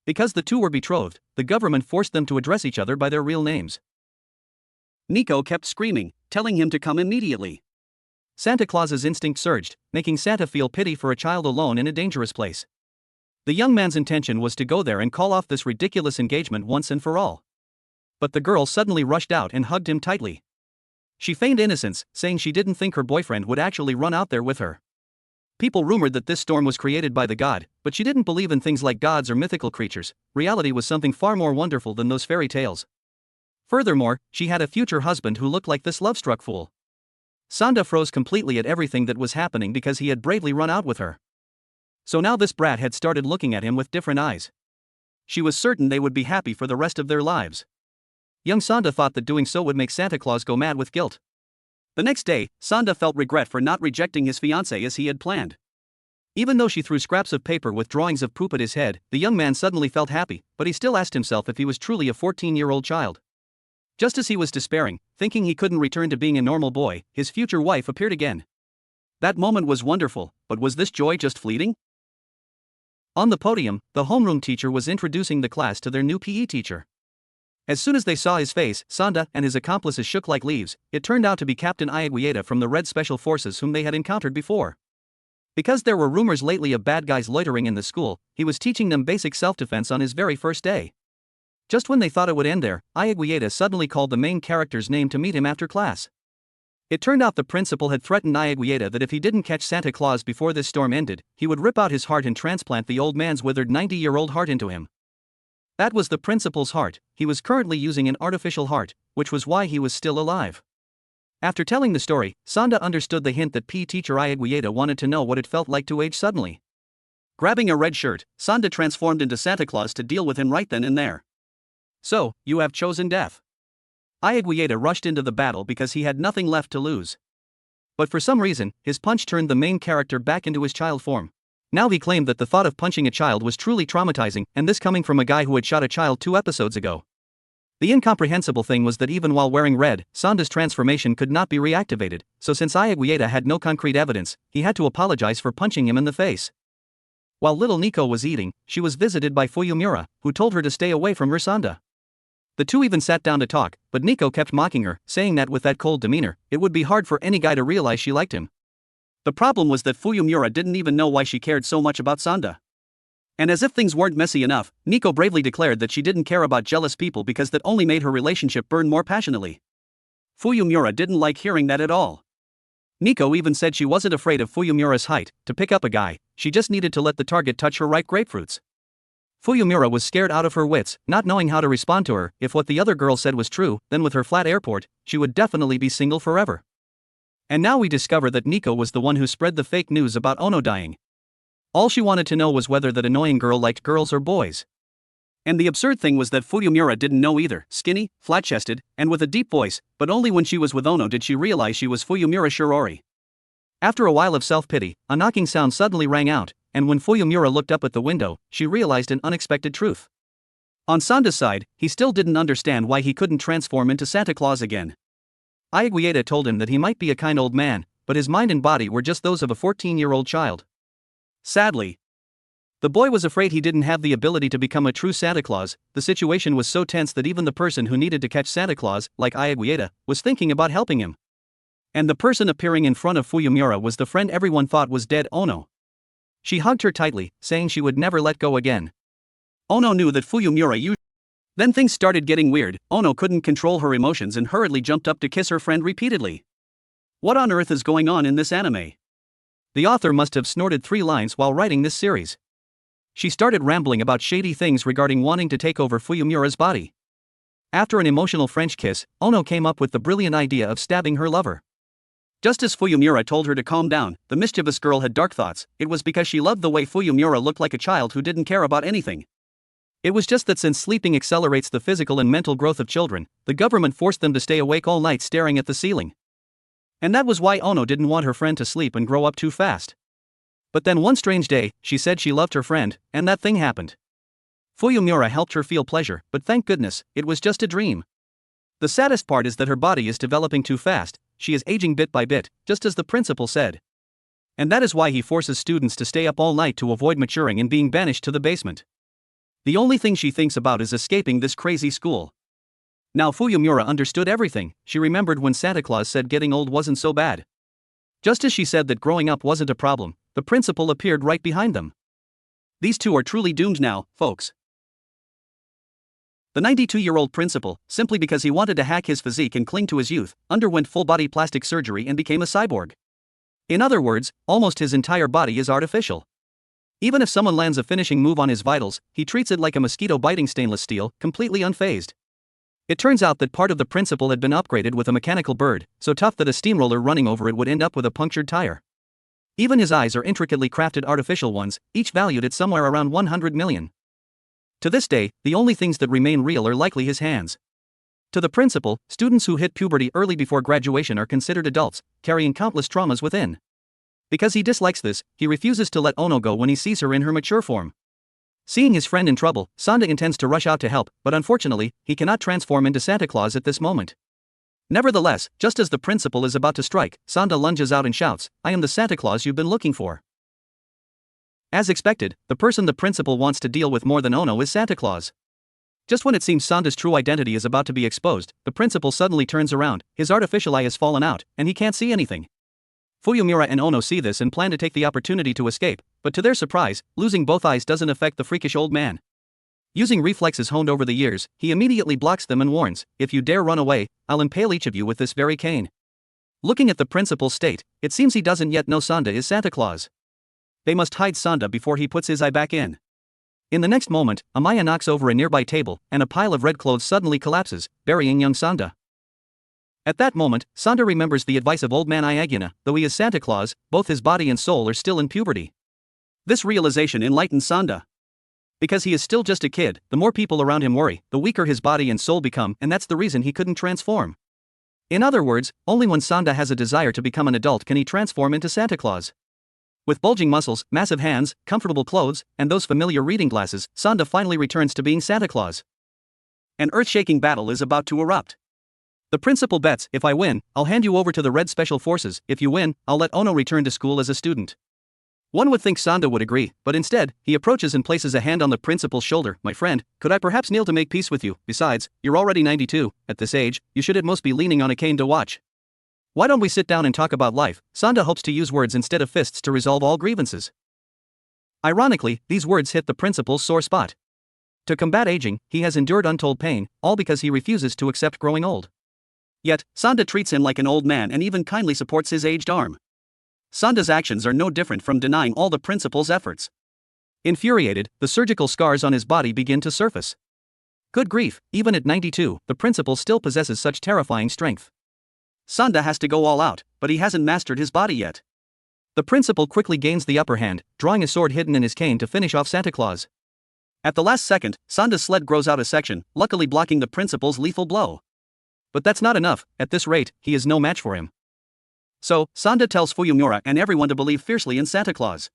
Because the two were betrothed, the government forced them to address each other by their real names. Nico kept screaming, telling him to come immediately. Santa Claus's instinct surged, making Santa feel pity for a child alone in a dangerous place. The young man's intention was to go there and call off this ridiculous engagement once and for all. But the girl suddenly rushed out and hugged him tightly. She feigned innocence, saying she didn't think her boyfriend would actually run out there with her. People rumored that this storm was created by the god, but she didn't believe in things like gods or mythical creatures. Reality was something far more wonderful than those fairy tales. Furthermore, she had a future husband who looked like this love-struck fool. Sanda froze completely at everything that was happening because he had bravely run out with her. So now this brat had started looking at him with different eyes. She was certain they would be happy for the rest of their lives. Young Sanda thought that doing so would make Santa Claus go mad with guilt. The next day, Sanda felt regret for not rejecting his fiancée as he had planned. Even though she threw scraps of paper with drawings of poop at his head, the young man suddenly felt happy, but he still asked himself if he was truly a 14-year-old child. Just as he was despairing, thinking he couldn't return to being a normal boy, his future wife appeared again. That moment was wonderful, but was this joy just fleeting? On the podium, the homeroom teacher was introducing the class to their new PE teacher. As soon as they saw his face, Sanda and his accomplices shook like leaves. It turned out to be Captain Ayaguieta from the Red Special Forces whom they had encountered before. Because there were rumors lately of bad guys loitering in the school, he was teaching them basic self-defense on his very first day. Just when they thought it would end there, Ayaguieta suddenly called the main character's name to meet him after class. It turned out the principal had threatened Ayaguieta that if he didn't catch Santa Claus before this storm ended, he would rip out his heart and transplant the old man's withered 90-year-old heart into him. That was the principal's heart. He was currently using an artificial heart, which was why he was still alive. After telling the story, Sanda understood the hint that PE teacher Ayaguieta wanted to know what it felt like to age suddenly. Grabbing a red shirt, Sanda transformed into Santa Claus to deal with him right then and there. So, you have chosen death. Ayaguieta rushed into the battle because he had nothing left to lose. But for some reason, his punch turned the main character back into his child form. Now he claimed that the thought of punching a child was truly traumatizing, and this coming from a guy who had shot a child 2 episodes ago. The incomprehensible thing was that even while wearing red, Sanda's transformation could not be reactivated, so since Ayaguieta had no concrete evidence, he had to apologize for punching him in the face. While little Nico was eating, she was visited by Fuyumura, who told her to stay away from her Sanda. The two even sat down to talk, but Nico kept mocking her, saying that with that cold demeanor, it would be hard for any guy to realize she liked him. The problem was that Fuyumura didn't even know why she cared so much about Sanda. And as if things weren't messy enough, Nico bravely declared that she didn't care about jealous people because that only made her relationship burn more passionately. Fuyumura didn't like hearing that at all. Nico even said she wasn't afraid of Fuyumura's height. To pick up a guy, she just needed to let the target touch her ripe grapefruits. Fuyumura was scared out of her wits, not knowing how to respond to her. If what the other girl said was true, then with her flat airport, she would definitely be single forever. And now we discover that Nico was the one who spread the fake news about Ono dying. All she wanted to know was whether that annoying girl liked girls or boys. And the absurd thing was that Fuyumura didn't know either. Skinny, flat-chested, and with a deep voice, but only when she was with Ono did she realize she was Fuyumura Shirori. After a while of self-pity, a knocking sound suddenly rang out, and when Fuyumura looked up at the window, she realized an unexpected truth. On Sanda's side, he still didn't understand why he couldn't transform into Santa Claus again. Ayaguieta told him that he might be a kind old man, but his mind and body were just those of a 14-year-old child. Sadly, the boy was afraid he didn't have the ability to become a true Santa Claus. The situation was so tense that even the person who needed to catch Santa Claus, like Ayaguieta, was thinking about helping him. And the person appearing in front of Fuyumura was the friend everyone thought was dead, Ono. She hugged her tightly, saying she would never let go again. Ono knew that Fuyumura Then things started getting weird. Ono couldn't control her emotions and hurriedly jumped up to kiss her friend repeatedly. What on earth is going on in this anime? The author must have snorted 3 lines while writing this series. She started rambling about shady things regarding wanting to take over Fuyumura's body. After an emotional French kiss, Ono came up with the brilliant idea of stabbing her lover. Just as Fuyumura told her to calm down, the mischievous girl had dark thoughts. It was because she loved the way Fuyumura looked like a child who didn't care about anything. It was just that since sleeping accelerates the physical and mental growth of children, the government forced them to stay awake all night staring at the ceiling. And that was why Ono didn't want her friend to sleep and grow up too fast. But then one strange day, she said she loved her friend, and that thing happened. Fuyumura helped her feel pleasure, but thank goodness, it was just a dream. The saddest part is that her body is developing too fast. She is aging bit by bit, just as the principal said. And that is why he forces students to stay up all night to avoid maturing and being banished to the basement. The only thing she thinks about is escaping this crazy school. Now Fuyumura understood everything. She remembered when Santa Claus said getting old wasn't so bad. Just as she said that growing up wasn't a problem, the principal appeared right behind them. These two are truly doomed now, folks. The 92-year-old principal, simply because he wanted to hack his physique and cling to his youth, underwent full-body plastic surgery and became a cyborg. In other words, almost his entire body is artificial. Even if someone lands a finishing move on his vitals, he treats it like a mosquito-biting stainless steel, completely unfazed. It turns out that part of the principal had been upgraded with a mechanical bird, so tough that a steamroller running over it would end up with a punctured tire. Even his eyes are intricately crafted artificial ones, each valued at somewhere around 100 million. To this day, the only things that remain real are likely his hands. To the principal, students who hit puberty early before graduation are considered adults, carrying countless traumas within. Because he dislikes this, he refuses to let Ono go when he sees her in her mature form. Seeing his friend in trouble, Sanda intends to rush out to help, but unfortunately, he cannot transform into Santa Claus at this moment. Nevertheless, just as the principal is about to strike, Sanda lunges out and shouts, "I am the Santa Claus you've been looking for." As expected, the person the principal wants to deal with more than Ono is Santa Claus. Just when it seems Sanda's true identity is about to be exposed, the principal suddenly turns around, his artificial eye has fallen out, and he can't see anything. Fuyumura and Ono see this and plan to take the opportunity to escape, but to their surprise, losing both eyes doesn't affect the freakish old man. Using reflexes honed over the years, he immediately blocks them and warns, "If you dare run away, I'll impale each of you with this very cane." Looking at the principal's state, it seems he doesn't yet know Sanda is Santa Claus. They must hide Sanda before he puts his eye back in. In the next moment, Amaya knocks over a nearby table, and a pile of red clothes suddenly collapses, burying young Sanda. At that moment, Sanda remembers the advice of old man Ayaguna, though he is Santa Claus, both his body and soul are still in puberty. This realization enlightens Sanda. Because he is still just a kid, the more people around him worry, the weaker his body and soul become, and that's the reason he couldn't transform. In other words, only when Sanda has a desire to become an adult can he transform into Santa Claus. With bulging muscles, massive hands, comfortable clothes, and those familiar reading glasses, Sanda finally returns to being Santa Claus. An earth-shaking battle is about to erupt. The principal bets, "If I win, I'll hand you over to the Red Special Forces, if you win, I'll let Ono return to school as a student." One would think Sanda would agree, but instead, he approaches and places a hand on the principal's shoulder. "My friend, could I perhaps kneel to make peace with you? Besides, you're already 92, at this age, you should at most be leaning on a cane to watch. Why don't we sit down and talk about life?" Sanda hopes to use words instead of fists to resolve all grievances. Ironically, these words hit the principal's sore spot. To combat aging, he has endured untold pain, all because he refuses to accept growing old. Yet, Sanda treats him like an old man and even kindly supports his aged arm. Sanda's actions are no different from denying all the principal's efforts. Infuriated, the surgical scars on his body begin to surface. Good grief, even at 92, the principal still possesses such terrifying strength. Sanda has to go all out, but he hasn't mastered his body yet. The principal quickly gains the upper hand, drawing a sword hidden in his cane to finish off Santa Claus. At the last second, Sanda's sled grows out a section, luckily blocking the principal's lethal blow. But that's not enough. At this rate, he is no match for him. So, Sanda tells Fuyumura and everyone to believe fiercely in Santa Claus.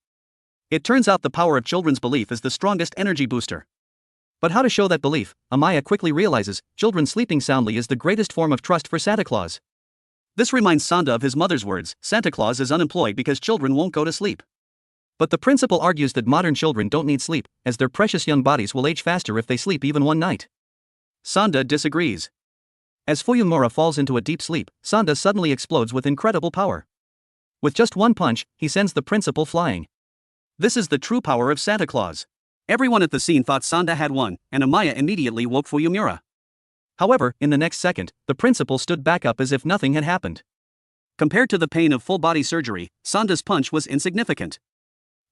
It turns out the power of children's belief is the strongest energy booster. But how to show that belief? Amaya quickly realizes, children sleeping soundly is the greatest form of trust for Santa Claus. This reminds Sanda of his mother's words, Santa Claus is unemployed because children won't go to sleep. But the principal argues that modern children don't need sleep, as their precious young bodies will age faster if they sleep even one night. Sanda disagrees. As Fuyumura falls into a deep sleep, Sanda suddenly explodes with incredible power. With just one punch, he sends the principal flying. This is the true power of Santa Claus. Everyone at the scene thought Sanda had won, and Amaya immediately woke Fuyumura. However, in the next second, the principal stood back up as if nothing had happened. Compared to the pain of full-body surgery, Sanda's punch was insignificant.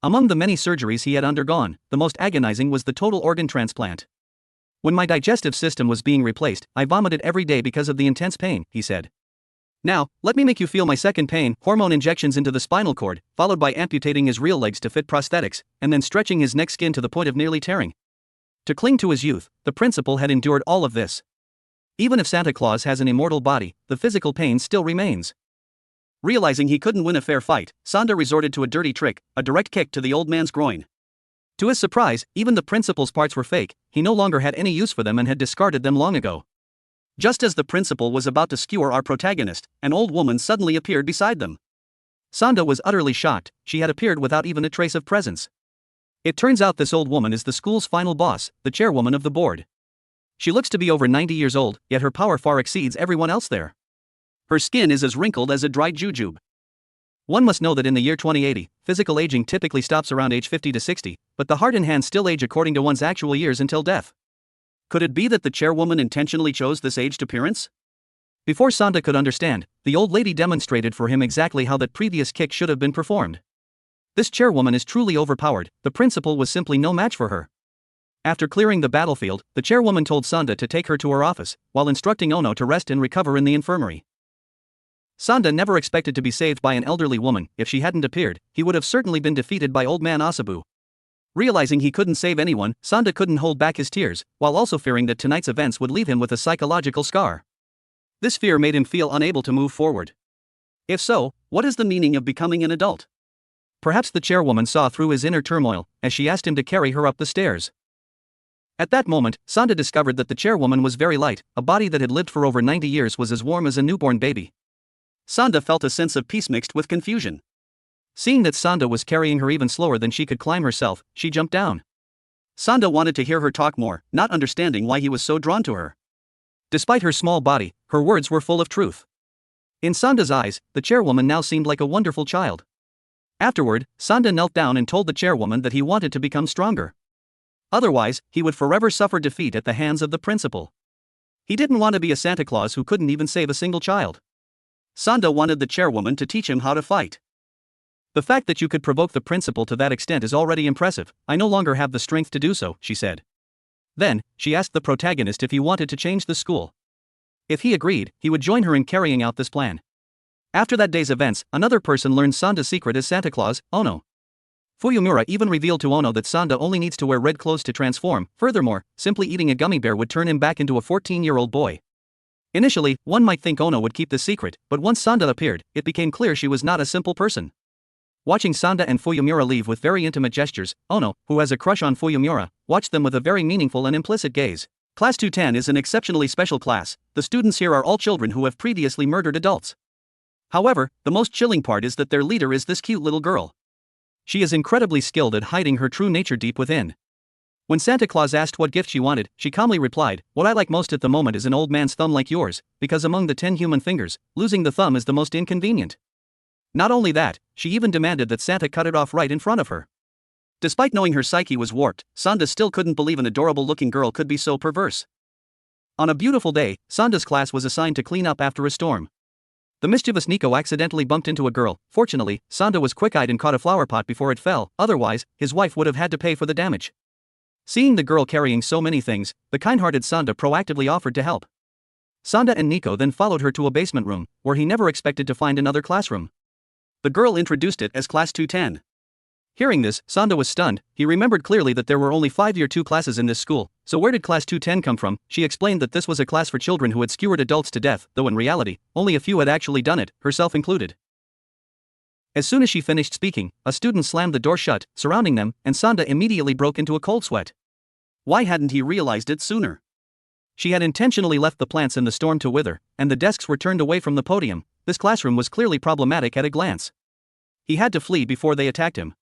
Among the many surgeries he had undergone, the most agonizing was the total organ transplant. When my digestive system was being replaced, I vomited every day because of the intense pain, he said. Now, let me make you feel my second pain, hormone injections into the spinal cord, followed by amputating his real legs to fit prosthetics, and then stretching his neck skin to the point of nearly tearing. To cling to his youth, the principal had endured all of this. Even if Santa Claus has an immortal body, the physical pain still remains. Realizing he couldn't win a fair fight, Sanda resorted to a dirty trick, a direct kick to the old man's groin. To his surprise, even the principal's parts were fake, he no longer had any use for them and had discarded them long ago. Just as the principal was about to skewer our protagonist, an old woman suddenly appeared beside them. Sanda was utterly shocked, she had appeared without even a trace of presence. It turns out this old woman is the school's final boss, the chairwoman of the board. She looks to be over 90 years old, yet her power far exceeds everyone else there. Her skin is as wrinkled as a dried jujube. One must know that in the year 2080, physical aging typically stops around age 50 to 60, but the heart and hands still age according to one's actual years until death. Could it be that the chairwoman intentionally chose this aged appearance? Before Sanda could understand, the old lady demonstrated for him exactly how that previous kick should have been performed. This chairwoman is truly overpowered, the principal was simply no match for her. After clearing the battlefield, the chairwoman told Sanda to take her to her office, while instructing Ono to rest and recover in the infirmary. Sanda never expected to be saved by an elderly woman. If she hadn't appeared, he would have certainly been defeated by old man Asabu. Realizing he couldn't save anyone, Sanda couldn't hold back his tears, while also fearing that tonight's events would leave him with a psychological scar. This fear made him feel unable to move forward. If so, what is the meaning of becoming an adult? Perhaps the chairwoman saw through his inner turmoil, as she asked him to carry her up the stairs. At that moment, Sanda discovered that the chairwoman was very light, a body that had lived for over 90 years was as warm as a newborn baby. Sanda felt a sense of peace mixed with confusion. Seeing that Sanda was carrying her even slower than she could climb herself, she jumped down. Sanda wanted to hear her talk more, not understanding why he was so drawn to her. Despite her small body, her words were full of truth. In Sanda's eyes, the chairwoman now seemed like a wonderful child. Afterward, Sanda knelt down and told the chairwoman that he wanted to become stronger. Otherwise, he would forever suffer defeat at the hands of the principal. He didn't want to be a Santa Claus who couldn't even save a single child. Sanda wanted the chairwoman to teach him how to fight. The fact that you could provoke the principal to that extent is already impressive. I no longer have the strength to do so, she said. Then, she asked the protagonist if he wanted to change the school. If he agreed, he would join her in carrying out this plan. After that day's events, another person learned Sanda's secret as Santa Claus, Ono. Fuyumura even revealed to Ono that Sanda only needs to wear red clothes to transform. Furthermore, simply eating a gummy bear would turn him back into a 14-year-old boy. Initially, one might think Ono would keep the secret, but once Sanda appeared, it became clear she was not a simple person. Watching Sanda and Fuyumura leave with very intimate gestures, Ono, who has a crush on Fuyumura, watched them with a very meaningful and implicit gaze. Class 210 is an exceptionally special class. The students here are all children who have previously murdered adults. However, the most chilling part is that their leader is this cute little girl. She is incredibly skilled at hiding her true nature deep within. When Santa Claus asked what gift she wanted, she calmly replied, "What I like most at the moment is an old man's thumb like yours, because among the 10 human fingers, losing the thumb is the most inconvenient." Not only that, she even demanded that Santa cut it off right in front of her. Despite knowing her psyche was warped, Sanda still couldn't believe an adorable-looking girl could be so perverse. On a beautiful day, Sanda's class was assigned to clean up after a storm. The mischievous Nico accidentally bumped into a girl. Fortunately, Sanda was quick-eyed and caught a flower pot before it fell, otherwise, his wife would have had to pay for the damage. Seeing the girl carrying so many things, the kind-hearted Sanda proactively offered to help. Sanda and Nico then followed her to a basement room, where he never expected to find another classroom. The girl introduced it as Class 210. Hearing this, Sanda was stunned. He remembered clearly that there were only 5 Year 2 classes in this school, so where did Class 210 come from? She explained that this was a class for children who had skewered adults to death, though in reality, only a few had actually done it, herself included. As soon as she finished speaking, a student slammed the door shut, surrounding them, and Sanda immediately broke into a cold sweat. Why hadn't he realized it sooner? She had intentionally left the plants in the storm to wither, and the desks were turned away from the podium. This classroom was clearly problematic at a glance. He had to flee before they attacked him.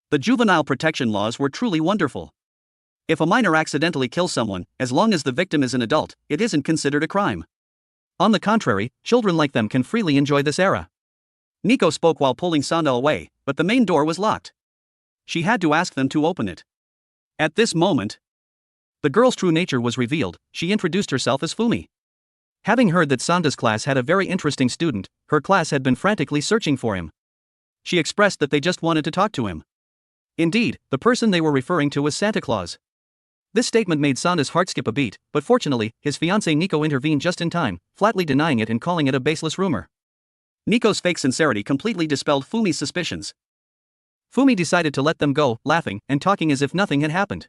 The juvenile protection laws were truly wonderful. If a minor accidentally kills someone, as long as the victim is an adult, it isn't considered a crime. On the contrary, children like them can freely enjoy this era. Nico spoke while pulling Sanda away, but the main door was locked. She had to ask them to open it. At this moment, the girl's true nature was revealed. She introduced herself as Fumi. Having heard that Sanda's class had a very interesting student, her class had been frantically searching for him. She expressed that they just wanted to talk to him. Indeed, the person they were referring to was Santa Claus. This statement made Sanda's heart skip a beat, but fortunately, his fiancée Nico intervened just in time, flatly denying it and calling it a baseless rumor. Nico's fake sincerity completely dispelled Fumi's suspicions. Fumi decided to let them go, laughing and talking as if nothing had happened.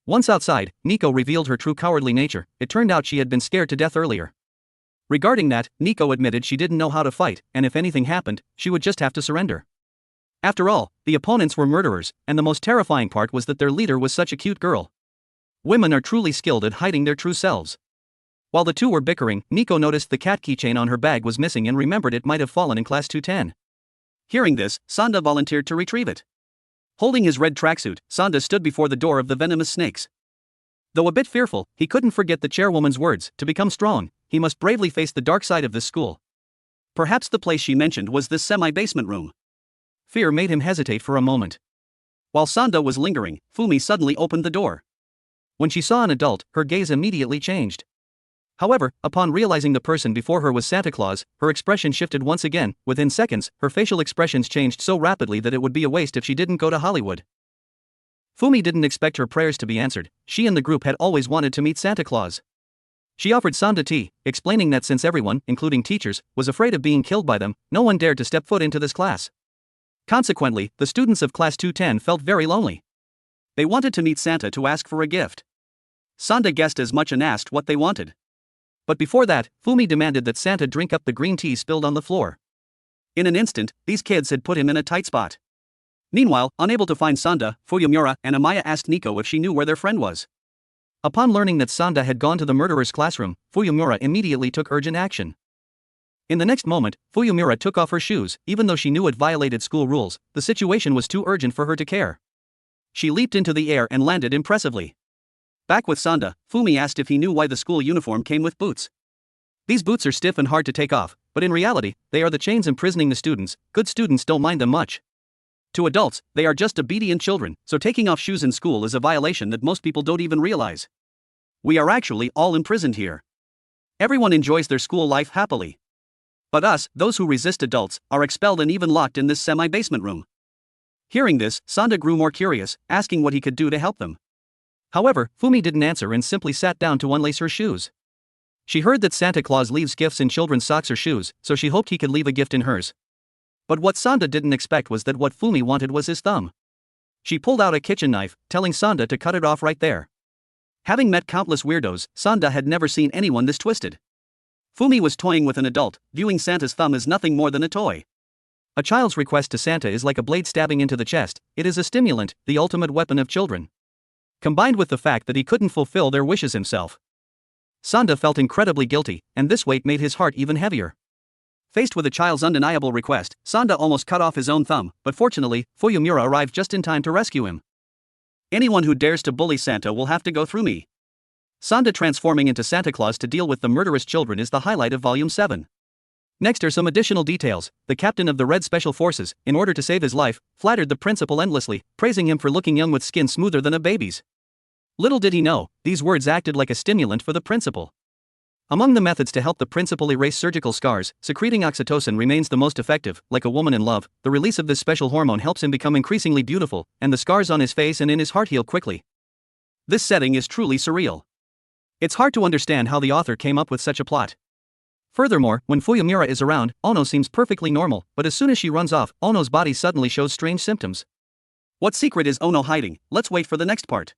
Once outside, Nico revealed her true cowardly nature. It turned out she had been scared to death earlier. Regarding that, Nico admitted she didn't know how to fight, and if anything happened, she would just have to surrender. After all, the opponents were murderers, and the most terrifying part was that their leader was such a cute girl. Women are truly skilled at hiding their true selves. While the two were bickering, Nico noticed the cat keychain on her bag was missing and remembered it might have fallen in Class 210. Hearing this, Sanda volunteered to retrieve it. Holding his red tracksuit, Sanda stood before the door of the venomous snakes. Though a bit fearful, he couldn't forget the chairwoman's words: to become strong, he must bravely face the dark side of this school. Perhaps the place she mentioned was this semi-basement room. Fear made him hesitate for a moment. While Sanda was lingering, Fumi suddenly opened the door. When she saw an adult, her gaze immediately changed. However, upon realizing the person before her was Santa Claus, her expression shifted once again. Within seconds, her facial expressions changed so rapidly that it would be a waste if she didn't go to Hollywood. Fumi didn't expect her prayers to be answered. She and the group had always wanted to meet Santa Claus. She offered Sanda tea, explaining that since everyone, including teachers, was afraid of being killed by them, no one dared to step foot into this class. Consequently, the students of Class 210 felt very lonely. They wanted to meet Santa to ask for a gift. Sanda guessed as much and asked what they wanted. But before that, Fumi demanded that Santa drink up the green tea spilled on the floor. In an instant, these kids had put him in a tight spot. Meanwhile, unable to find Sanda, Fuyumura and Amaya asked Nico if she knew where their friend was. Upon learning that Sanda had gone to the murderer's classroom, Fuyumura immediately took urgent action. In the next moment, Fuyumura took off her shoes. Even though she knew it violated school rules, the situation was too urgent for her to care. She leaped into the air and landed impressively. Back with Sanda, Fumi asked if he knew why the school uniform came with boots. These boots are stiff and hard to take off, but in reality, they are the chains imprisoning the students. Good students don't mind them much. To adults, they are just obedient children, so taking off shoes in school is a violation that most people don't even realize. We are actually all imprisoned here. Everyone enjoys their school life happily. But us, those who resist adults, are expelled and even locked in this semi-basement room. Hearing this, Sanda grew more curious, asking what he could do to help them. However, Fumi didn't answer and simply sat down to unlace her shoes. She heard that Santa Claus leaves gifts in children's socks or shoes, so she hoped he could leave a gift in hers. But what Sanda didn't expect was that what Fumi wanted was his thumb. She pulled out a kitchen knife, telling Sanda to cut it off right there. Having met countless weirdos, Sanda had never seen anyone this twisted. Fumi was toying with an adult, viewing Santa's thumb as nothing more than a toy. A child's request to Santa is like a blade stabbing into the chest. It is a stimulant, the ultimate weapon of children. Combined with the fact that he couldn't fulfill their wishes himself, Sanda felt incredibly guilty, and this weight made his heart even heavier. Faced with a child's undeniable request, Sanda almost cut off his own thumb, but fortunately, Fuyumura arrived just in time to rescue him. Anyone who dares to bully Santa will have to go through me. Sanda transforming into Santa Claus to deal with the murderous children is the highlight of Volume 7. Next are some additional details. The captain of the Red Special Forces, in order to save his life, flattered the principal endlessly, praising him for looking young with skin smoother than a baby's. Little did he know, these words acted like a stimulant for the principal. Among the methods to help the principal erase surgical scars, secreting oxytocin remains the most effective. Like a woman in love, the release of this special hormone helps him become increasingly beautiful, and the scars on his face and in his heart heal quickly. This setting is truly surreal. It's hard to understand how the author came up with such a plot. Furthermore, when Fuyumura is around, Ono seems perfectly normal, but as soon as she runs off, Ono's body suddenly shows strange symptoms. What secret is Ono hiding? Let's wait for the next part.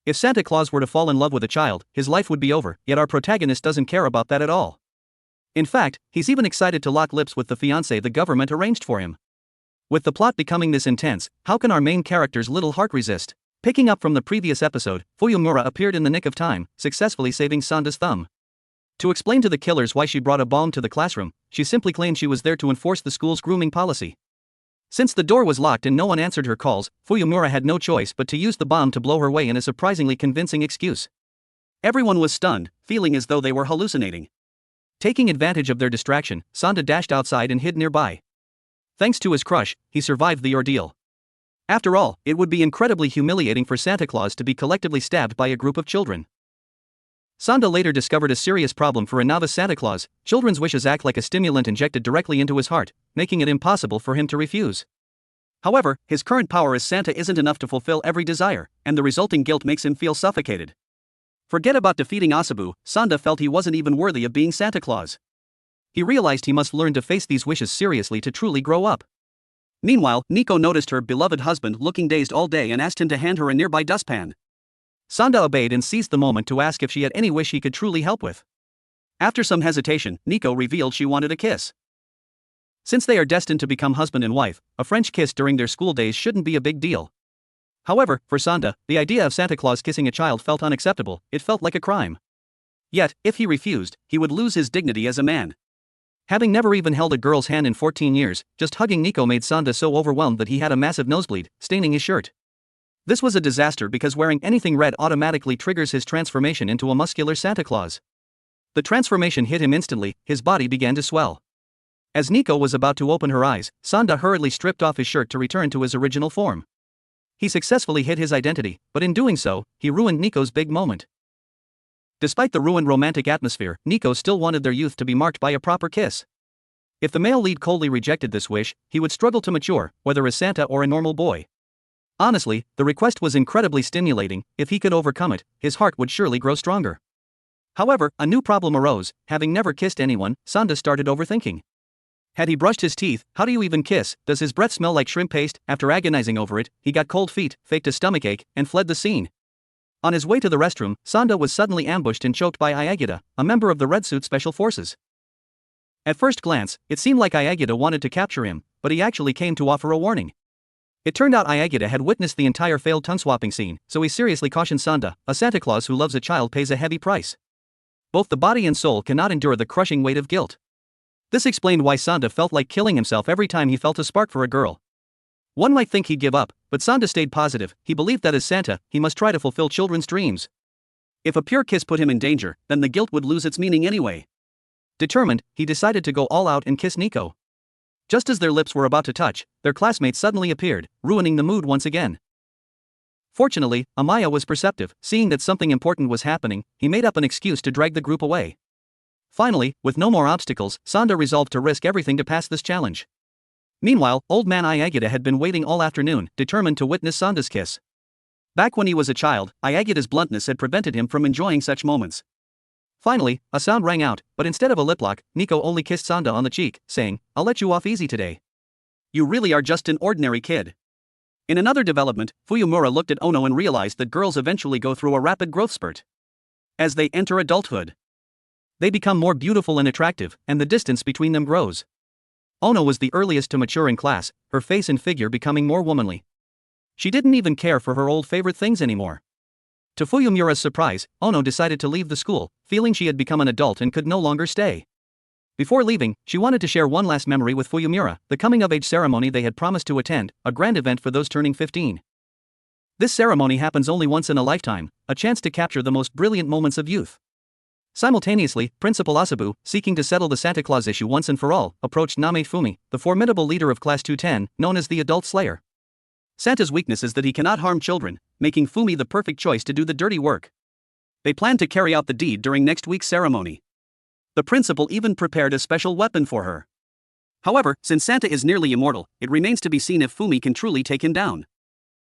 If Santa Claus were to fall in love with a child, his life would be over, yet our protagonist doesn't care about that at all. In fact, he's even excited to lock lips with the fiancée the government arranged for him. With the plot becoming this intense, how can our main character's little heart resist? Picking up from the previous episode, Fuyumura appeared in the nick of time, successfully saving Sanda's thumb. To explain to the killers why she brought a bomb to the classroom, she simply claimed she was there to enforce the school's grooming policy. Since the door was locked and no one answered her calls, Fuyumura had no choice but to use the bomb to blow her way in a surprisingly convincing excuse. Everyone was stunned, feeling as though they were hallucinating. Taking advantage of their distraction, Sanda dashed outside and hid nearby. Thanks to his crush, he survived the ordeal. After all, it would be incredibly humiliating for Santa Claus to be collectively stabbed by a group of children. Sanda later discovered a serious problem for a novice Santa Claus. Children's wishes act like a stimulant injected directly into his heart, making it impossible for him to refuse. However, his current power as Santa isn't enough to fulfill every desire, and the resulting guilt makes him feel suffocated. Forget about defeating Asabu, Sanda felt he wasn't even worthy of being Santa Claus. He realized he must learn to face these wishes seriously to truly grow up. Meanwhile, Nico noticed her beloved husband looking dazed all day and asked him to hand her a nearby dustpan. Sanda obeyed and seized the moment to ask if she had any wish he could truly help with. After some hesitation, Nico revealed she wanted a kiss. Since they are destined to become husband and wife, a French kiss during their school days shouldn't be a big deal. However, for Sanda, the idea of Santa Claus kissing a child felt unacceptable, it felt like a crime. Yet, if he refused, he would lose his dignity as a man. Having never even held a girl's hand in 14 years, just hugging Nico made Sanda so overwhelmed that he had a massive nosebleed, staining his shirt. This was a disaster because wearing anything red automatically triggers his transformation into a muscular Santa Claus. The transformation hit him instantly, his body began to swell. As Nico was about to open her eyes, Sanda hurriedly stripped off his shirt to return to his original form. He successfully hid his identity, but in doing so, he ruined Nico's big moment. Despite the ruined romantic atmosphere, Nico still wanted their youth to be marked by a proper kiss. If the male lead coldly rejected this wish, he would struggle to mature, whether as Santa or a normal boy. Honestly, the request was incredibly stimulating. If he could overcome it, his heart would surely grow stronger. However, a new problem arose. Having never kissed anyone, Sanda started overthinking. Had he brushed his teeth? How do you even kiss? Does his breath smell like shrimp paste? After agonizing over it, he got cold feet, faked a stomachache, and fled the scene. On his way to the restroom, Sanda was suddenly ambushed and choked by Ayagita, a member of the Red Suit Special Forces. At first glance, it seemed like Ayagita wanted to capture him, but he actually came to offer a warning. It turned out Ayagita had witnessed the entire failed tongue-swapping scene, so he seriously cautioned Sanda, a Santa Claus who loves a child pays a heavy price. Both the body and soul cannot endure the crushing weight of guilt. This explained why Sanda felt like killing himself every time he felt a spark for a girl. One might think he'd give up, but Sanda stayed positive. He believed that as Santa, he must try to fulfill children's dreams. If a pure kiss put him in danger, then the guilt would lose its meaning anyway. Determined, he decided to go all out and kiss Nico. Just as their lips were about to touch, their classmate suddenly appeared, ruining the mood once again. Fortunately, Amaya was perceptive. Seeing that something important was happening, he made up an excuse to drag the group away. Finally, with no more obstacles, Sanda resolved to risk everything to pass this challenge. Meanwhile, old man Ayagita had been waiting all afternoon, determined to witness Sanda's kiss. Back when he was a child, Ayagita's bluntness had prevented him from enjoying such moments. Finally, a sound rang out, but instead of a lip lock, Nico only kissed Sanda on the cheek, saying, "I'll let you off easy today. You really are just an ordinary kid." In another development, Fuyumura looked at Ono and realized that girls eventually go through a rapid growth spurt. As they enter adulthood, they become more beautiful and attractive, and the distance between them grows. Ono was the earliest to mature in class, her face and figure becoming more womanly. She didn't even care for her old favorite things anymore. To Fuyumura's surprise, Ono decided to leave the school, feeling she had become an adult and could no longer stay. Before leaving, she wanted to share one last memory with Fuyumura, the coming-of-age ceremony they had promised to attend, a grand event for those turning 15. This ceremony happens only once in a lifetime, a chance to capture the most brilliant moments of youth. Simultaneously, Principal Asabu, seeking to settle the Santa Claus issue once and for all, approached Name Fumi, the formidable leader of Class 210, known as the Adult Slayer. Santa's weakness is that he cannot harm children, making Fumi the perfect choice to do the dirty work. They plan to carry out the deed during next week's ceremony. The principal even prepared a special weapon for her. However, since Santa is nearly immortal, it remains to be seen if Fumi can truly take him down.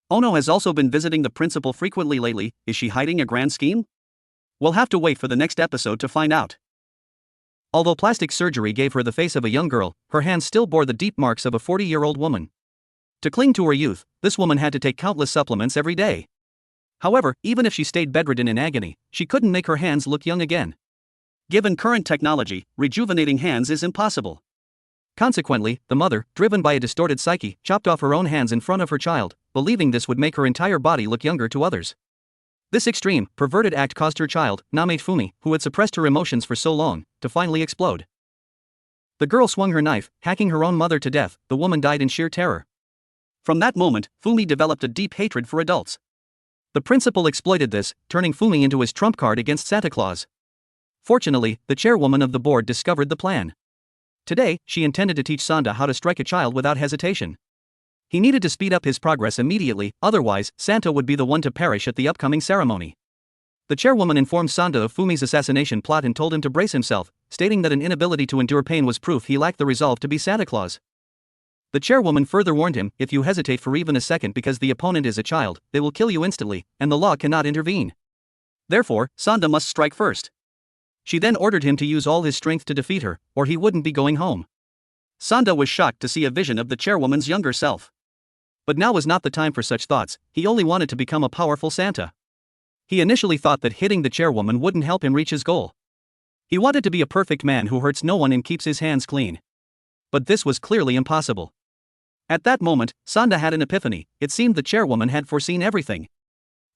Ono has also been visiting the principal frequently lately. Is she hiding a grand scheme? We'll have to wait for the next episode to find out. Although plastic surgery gave her the face of a young girl, her hands still bore the deep marks of a 40-year-old woman. To cling to her youth, this woman had to take countless supplements every day. However, even if she stayed bedridden in agony, she couldn't make her hands look young again. Given current technology, rejuvenating hands is impossible. Consequently, the mother, driven by a distorted psyche, chopped off her own hands in front of her child, believing this would make her entire body look younger to others. This extreme, perverted act caused her child, Name Fumi, who had suppressed her emotions for so long, to finally explode. The girl swung her knife, hacking her own mother to death. The woman died in sheer terror. From that moment, Fumi developed a deep hatred for adults. The principal exploited this, turning Fumi into his trump card against Santa Claus. Fortunately, the chairwoman of the board discovered the plan. Today, she intended to teach Sanda how to strike a child without hesitation. He needed to speed up his progress immediately, otherwise, Santa would be the one to perish at the upcoming ceremony. The chairwoman informed Sanda of Fumi's assassination plot and told him to brace himself, stating that an inability to endure pain was proof he lacked the resolve to be Santa Claus. The chairwoman further warned him, if you hesitate for even a second because the opponent is a child, they will kill you instantly, and the law cannot intervene. Therefore, Sanda must strike first. She then ordered him to use all his strength to defeat her, or he wouldn't be going home. Sanda was shocked to see a vision of the chairwoman's younger self. But now was not the time for such thoughts. He only wanted to become a powerful Santa. He initially thought that hitting the chairwoman wouldn't help him reach his goal. He wanted to be a perfect man who hurts no one and keeps his hands clean. But this was clearly impossible. At that moment, Sanda had an epiphany. It seemed the chairwoman had foreseen everything.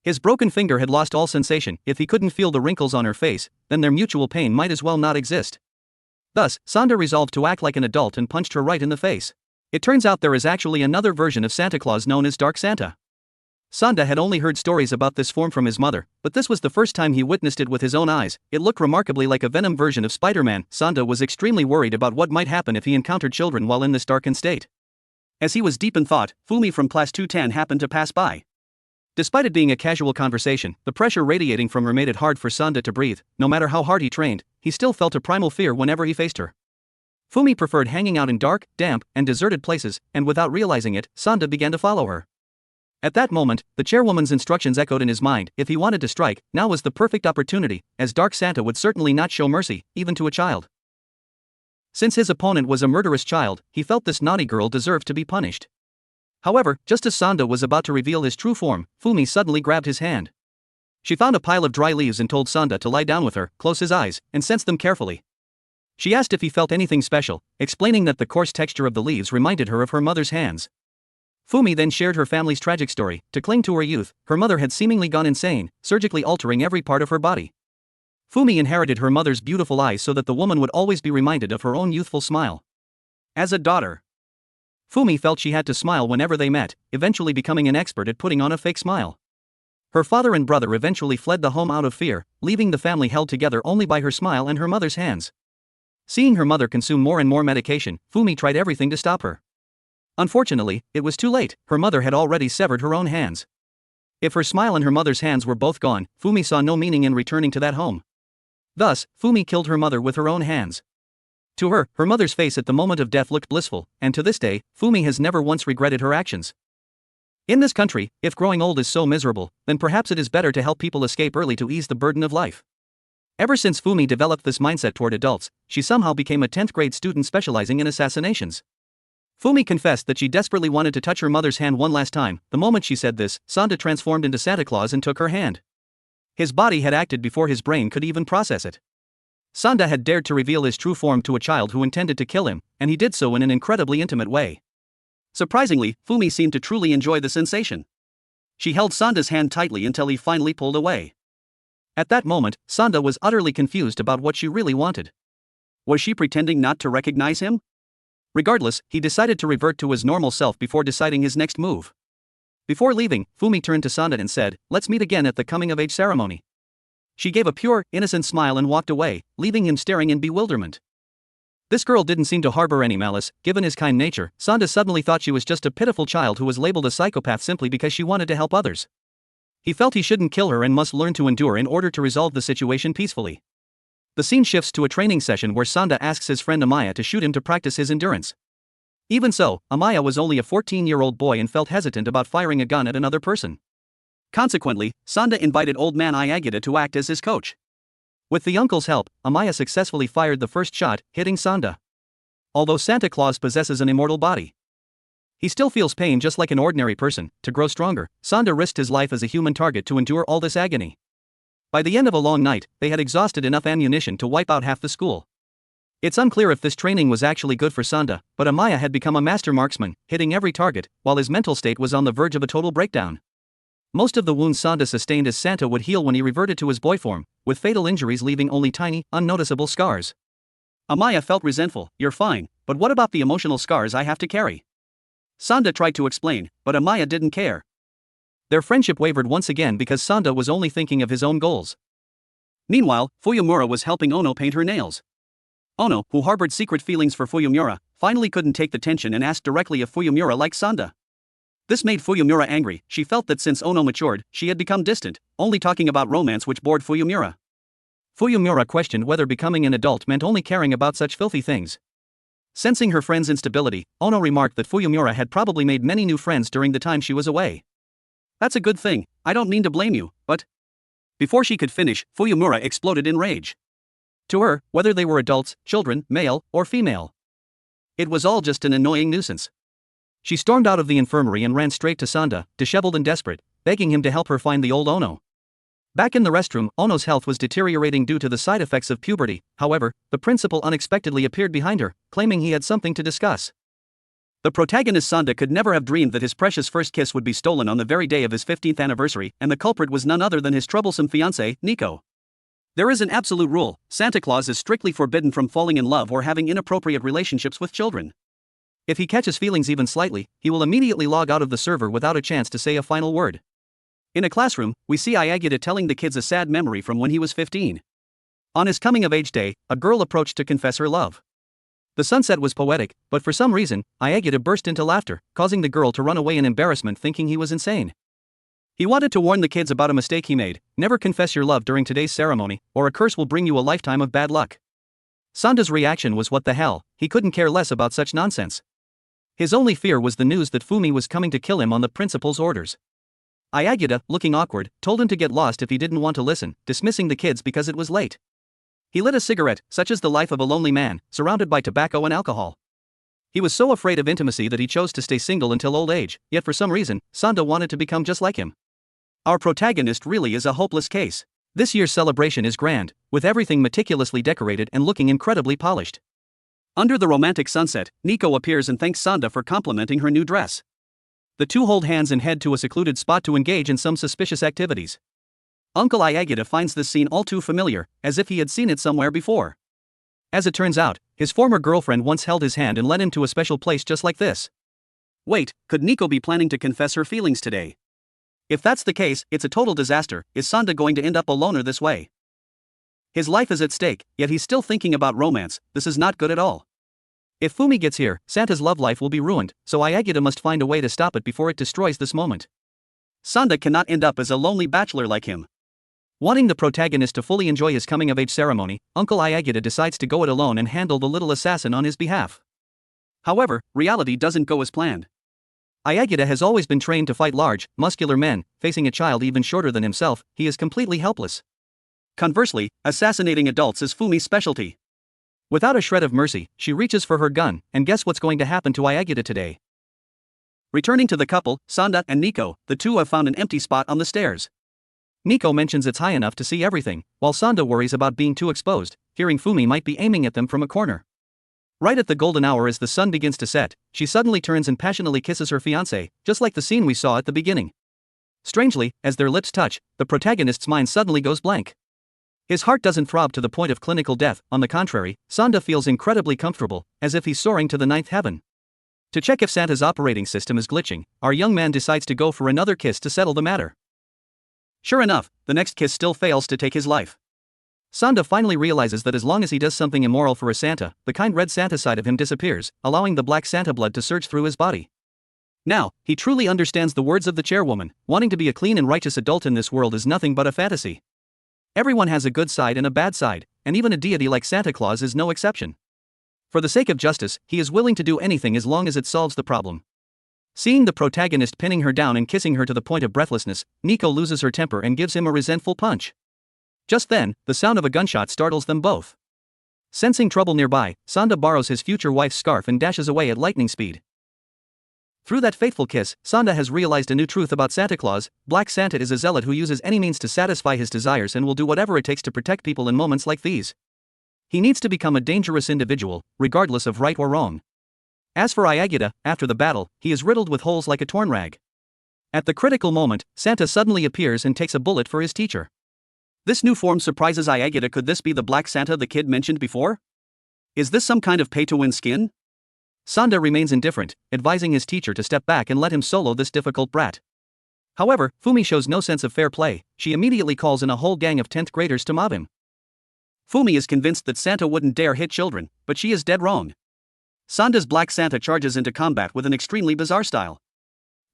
His broken finger had lost all sensation. If he couldn't feel the wrinkles on her face, then their mutual pain might as well not exist. Thus, Sanda resolved to act like an adult and punched her right in the face. It turns out there is actually another version of Santa Claus known as Dark Santa. Sanda had only heard stories about this form from his mother, but this was the first time he witnessed it with his own eyes. It looked remarkably like a Venom version of Spider-Man. Sanda was extremely worried about what might happen if he encountered children while in this darkened state. As he was deep in thought, Fumi from Class 210 happened to pass by. Despite it being a casual conversation, the pressure radiating from her made it hard for Sanda to breathe. No matter how hard he trained, he still felt a primal fear whenever he faced her. Fumi preferred hanging out in dark, damp, and deserted places, and without realizing it, Sanda began to follow her. At that moment, the chairwoman's instructions echoed in his mind. If he wanted to strike, now was the perfect opportunity, as Dark Santa would certainly not show mercy, even to a child. Since his opponent was a murderous child, he felt this naughty girl deserved to be punished. However, just as Sanda was about to reveal his true form, Fumi suddenly grabbed his hand. She found a pile of dry leaves and told Sanda to lie down with her, close his eyes, and sense them carefully. She asked if he felt anything special, explaining that the coarse texture of the leaves reminded her of her mother's hands. Fumi then shared her family's tragic story. To cling to her youth, her mother had seemingly gone insane, surgically altering every part of her body. Fumi inherited her mother's beautiful eyes so that the woman would always be reminded of her own youthful smile. As a daughter, Fumi felt she had to smile whenever they met, eventually becoming an expert at putting on a fake smile. Her father and brother eventually fled the home out of fear, leaving the family held together only by her smile and her mother's hands. Seeing her mother consume more and more medication, Fumi tried everything to stop her. Unfortunately, it was too late. Her mother had already severed her own hands. If her smile and her mother's hands were both gone, Fumi saw no meaning in returning to that home. Thus, Fumi killed her mother with her own hands. To her, her mother's face at the moment of death looked blissful, and to this day, Fumi has never once regretted her actions. In this country, if growing old is so miserable, then perhaps it is better to help people escape early to ease the burden of life. Ever since Fumi developed this mindset toward adults, she somehow became a 10th grade student specializing in assassinations. Fumi confessed that she desperately wanted to touch her mother's hand one last time. The moment she said this, Sanda transformed into Santa Claus and took her hand. His body had acted before his brain could even process it. Sanda had dared to reveal his true form to a child who intended to kill him, and he did so in an incredibly intimate way. Surprisingly, Fumi seemed to truly enjoy the sensation. She held Sanda's hand tightly until he finally pulled away. At that moment, Sanda was utterly confused about what she really wanted. Was she pretending not to recognize him? Regardless, he decided to revert to his normal self before deciding his next move. Before leaving, Fumi turned to Sanda and said, "Let's meet again at the coming-of-age ceremony." She gave a pure, innocent smile and walked away, leaving him staring in bewilderment. This girl didn't seem to harbor any malice. Given his kind nature, Sanda suddenly thought she was just a pitiful child who was labeled a psychopath simply because she wanted to help others. He felt he shouldn't kill her and must learn to endure in order to resolve the situation peacefully. The scene shifts to a training session where Sanda asks his friend Amaya to shoot him to practice his endurance. Even so, Amaya was only a 14-year-old boy and felt hesitant about firing a gun at another person. Consequently, Sanda invited old man Ayagita to act as his coach. With the uncle's help, Amaya successfully fired the first shot, hitting Sanda. Although Santa Claus possesses an immortal body, he still feels pain just like an ordinary person. To grow stronger, Sanda risked his life as a human target to endure all this agony. By the end of a long night, they had exhausted enough ammunition to wipe out half the school. It's unclear if this training was actually good for Sanda, but Amaya had become a master marksman, hitting every target, while his mental state was on the verge of a total breakdown. Most of the wounds Sanda sustained as Santa would heal when he reverted to his boy form, with fatal injuries leaving only tiny, unnoticeable scars. Amaya felt resentful. "You're fine, but what about the emotional scars I have to carry?" Sanda tried to explain, but Amaya didn't care. Their friendship wavered once again because Sanda was only thinking of his own goals. Meanwhile, Fuyumura was helping Ono paint her nails. Ono, who harbored secret feelings for Fuyumura, finally couldn't take the tension and asked directly if Fuyumura liked Sanda. This made Fuyumura angry. She felt that since Ono matured, she had become distant, only talking about romance, which bored Fuyumura. Fuyumura questioned whether becoming an adult meant only caring about such filthy things. Sensing her friend's instability, Ono remarked that Fuyumura had probably made many new friends during the time she was away. "That's a good thing, I don't mean to blame you, but..." Before she could finish, Fuyumura exploded in rage. To her, whether they were adults, children, male, or female, it was all just an annoying nuisance. She stormed out of the infirmary and ran straight to Sanda, disheveled and desperate, begging him to help her find the old Ono. Back in the restroom, Ono's health was deteriorating due to the side effects of puberty. However, the principal unexpectedly appeared behind her, claiming he had something to discuss. The protagonist Sanda could never have dreamed that his precious first kiss would be stolen on the very day of his 15th anniversary, and the culprit was none other than his troublesome fiancée, Nico. There is an absolute rule: Santa Claus is strictly forbidden from falling in love or having inappropriate relationships with children. If he catches feelings even slightly, he will immediately log out of the server without a chance to say a final word. In a classroom, we see Ayagita telling the kids a sad memory from when he was 15. On his coming-of-age day, a girl approached to confess her love. The sunset was poetic, but for some reason, Ayagita burst into laughter, causing the girl to run away in embarrassment, thinking he was insane. He wanted to warn the kids about a mistake he made: never confess your love during today's ceremony, or a curse will bring you a lifetime of bad luck. Sanda's reaction was, what the hell, he couldn't care less about such nonsense. His only fear was the news that Fumi was coming to kill him on the principal's orders. Ayagita, looking awkward, told him to get lost if he didn't want to listen, dismissing the kids because it was late. He lit a cigarette, such as the life of a lonely man, surrounded by tobacco and alcohol. He was so afraid of intimacy that he chose to stay single until old age, yet for some reason, Sanda wanted to become just like him. Our protagonist really is a hopeless case. This year's celebration is grand, with everything meticulously decorated and looking incredibly polished. Under the romantic sunset, Nico appears and thanks Sanda for complimenting her new dress. The two hold hands and head to a secluded spot to engage in some suspicious activities. Uncle Ayagita finds this scene all too familiar, as if he had seen it somewhere before. As it turns out, his former girlfriend once held his hand and led him to a special place just like this. Wait, could Nico be planning to confess her feelings today? If that's the case, it's a total disaster. Is Sanda going to end up a loner this way? His life is at stake, yet he's still thinking about romance. This is not good at all. If Fumi gets here, Santa's love life will be ruined, so Ayagita must find a way to stop it before it destroys this moment. Sanda cannot end up as a lonely bachelor like him. Wanting the protagonist to fully enjoy his coming-of-age ceremony, Uncle Ayagita decides to go it alone and handle the little assassin on his behalf. However, reality doesn't go as planned. Ayagita has always been trained to fight large, muscular men. Facing a child even shorter than himself, he is completely helpless. Conversely, assassinating adults is Fumi's specialty. Without a shred of mercy, she reaches for her gun, and guess what's going to happen to Ayagita today? Returning to the couple, Sanda and Nico, the two have found an empty spot on the stairs. Nico mentions it's high enough to see everything, while Sanda worries about being too exposed, fearing Fumi might be aiming at them from a corner. Right at the golden hour as the sun begins to set, she suddenly turns and passionately kisses her fiancé, just like the scene we saw at the beginning. Strangely, as their lips touch, the protagonist's mind suddenly goes blank. His heart doesn't throb to the point of clinical death. On the contrary, Sanda feels incredibly comfortable, as if he's soaring to the ninth heaven. To check if Santa's operating system is glitching, our young man decides to go for another kiss to settle the matter. Sure enough, the next kiss still fails to take his life. Sanda finally realizes that as long as he does something immoral for a Santa, the kind red Santa side of him disappears, allowing the black Santa blood to surge through his body. Now, he truly understands the words of the chairwoman: wanting to be a clean and righteous adult in this world is nothing but a fantasy. Everyone has a good side and a bad side, and even a deity like Santa Claus is no exception. For the sake of justice, he is willing to do anything as long as it solves the problem. Seeing the protagonist pinning her down and kissing her to the point of breathlessness, Nico loses her temper and gives him a resentful punch. Just then, the sound of a gunshot startles them both. Sensing trouble nearby, Sanda borrows his future wife's scarf and dashes away at lightning speed. Through that fateful kiss, Sanda has realized a new truth about Santa Claus: Black Santa is a zealot who uses any means to satisfy his desires and will do whatever it takes to protect people in moments like these. He needs to become a dangerous individual, regardless of right or wrong. As for Ayagita, after the battle, he is riddled with holes like a torn rag. At the critical moment, Santa suddenly appears and takes a bullet for his teacher. This new form surprises Ayagita. Could this be the Black Santa the kid mentioned before? Is this some kind of pay-to-win skin? Sanda remains indifferent, advising his teacher to step back and let him solo this difficult brat. However, Fumi shows no sense of fair play. She immediately calls in a whole gang of 10th graders to mob him. Fumi is convinced that Santa wouldn't dare hit children, but she is dead wrong. Sanda's Black Santa charges into combat with an extremely bizarre style.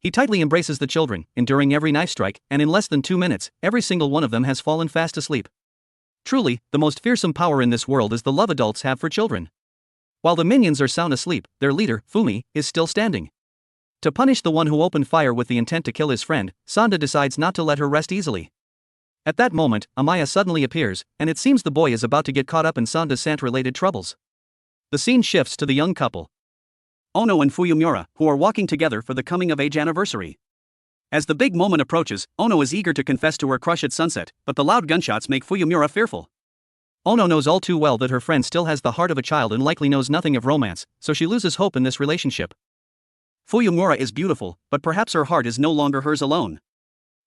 He tightly embraces the children, enduring every knife strike, and in less than 2 minutes, every single one of them has fallen fast asleep. Truly, the most fearsome power in this world is the love adults have for children. While the minions are sound asleep, their leader, Fumi, is still standing. To punish the one who opened fire with the intent to kill his friend, Sanda decides not to let her rest easily. At that moment, Amaya suddenly appears, and it seems the boy is about to get caught up in Sanda's Sant-related troubles. The scene shifts to the young couple, Ono and Fuyumura, who are walking together for the coming-of-age anniversary. As the big moment approaches, Ono is eager to confess to her crush at sunset, but the loud gunshots make Fuyumura fearful. Ono knows all too well that her friend still has the heart of a child and likely knows nothing of romance, so she loses hope in this relationship. Fuyumura is beautiful, but perhaps her heart is no longer hers alone.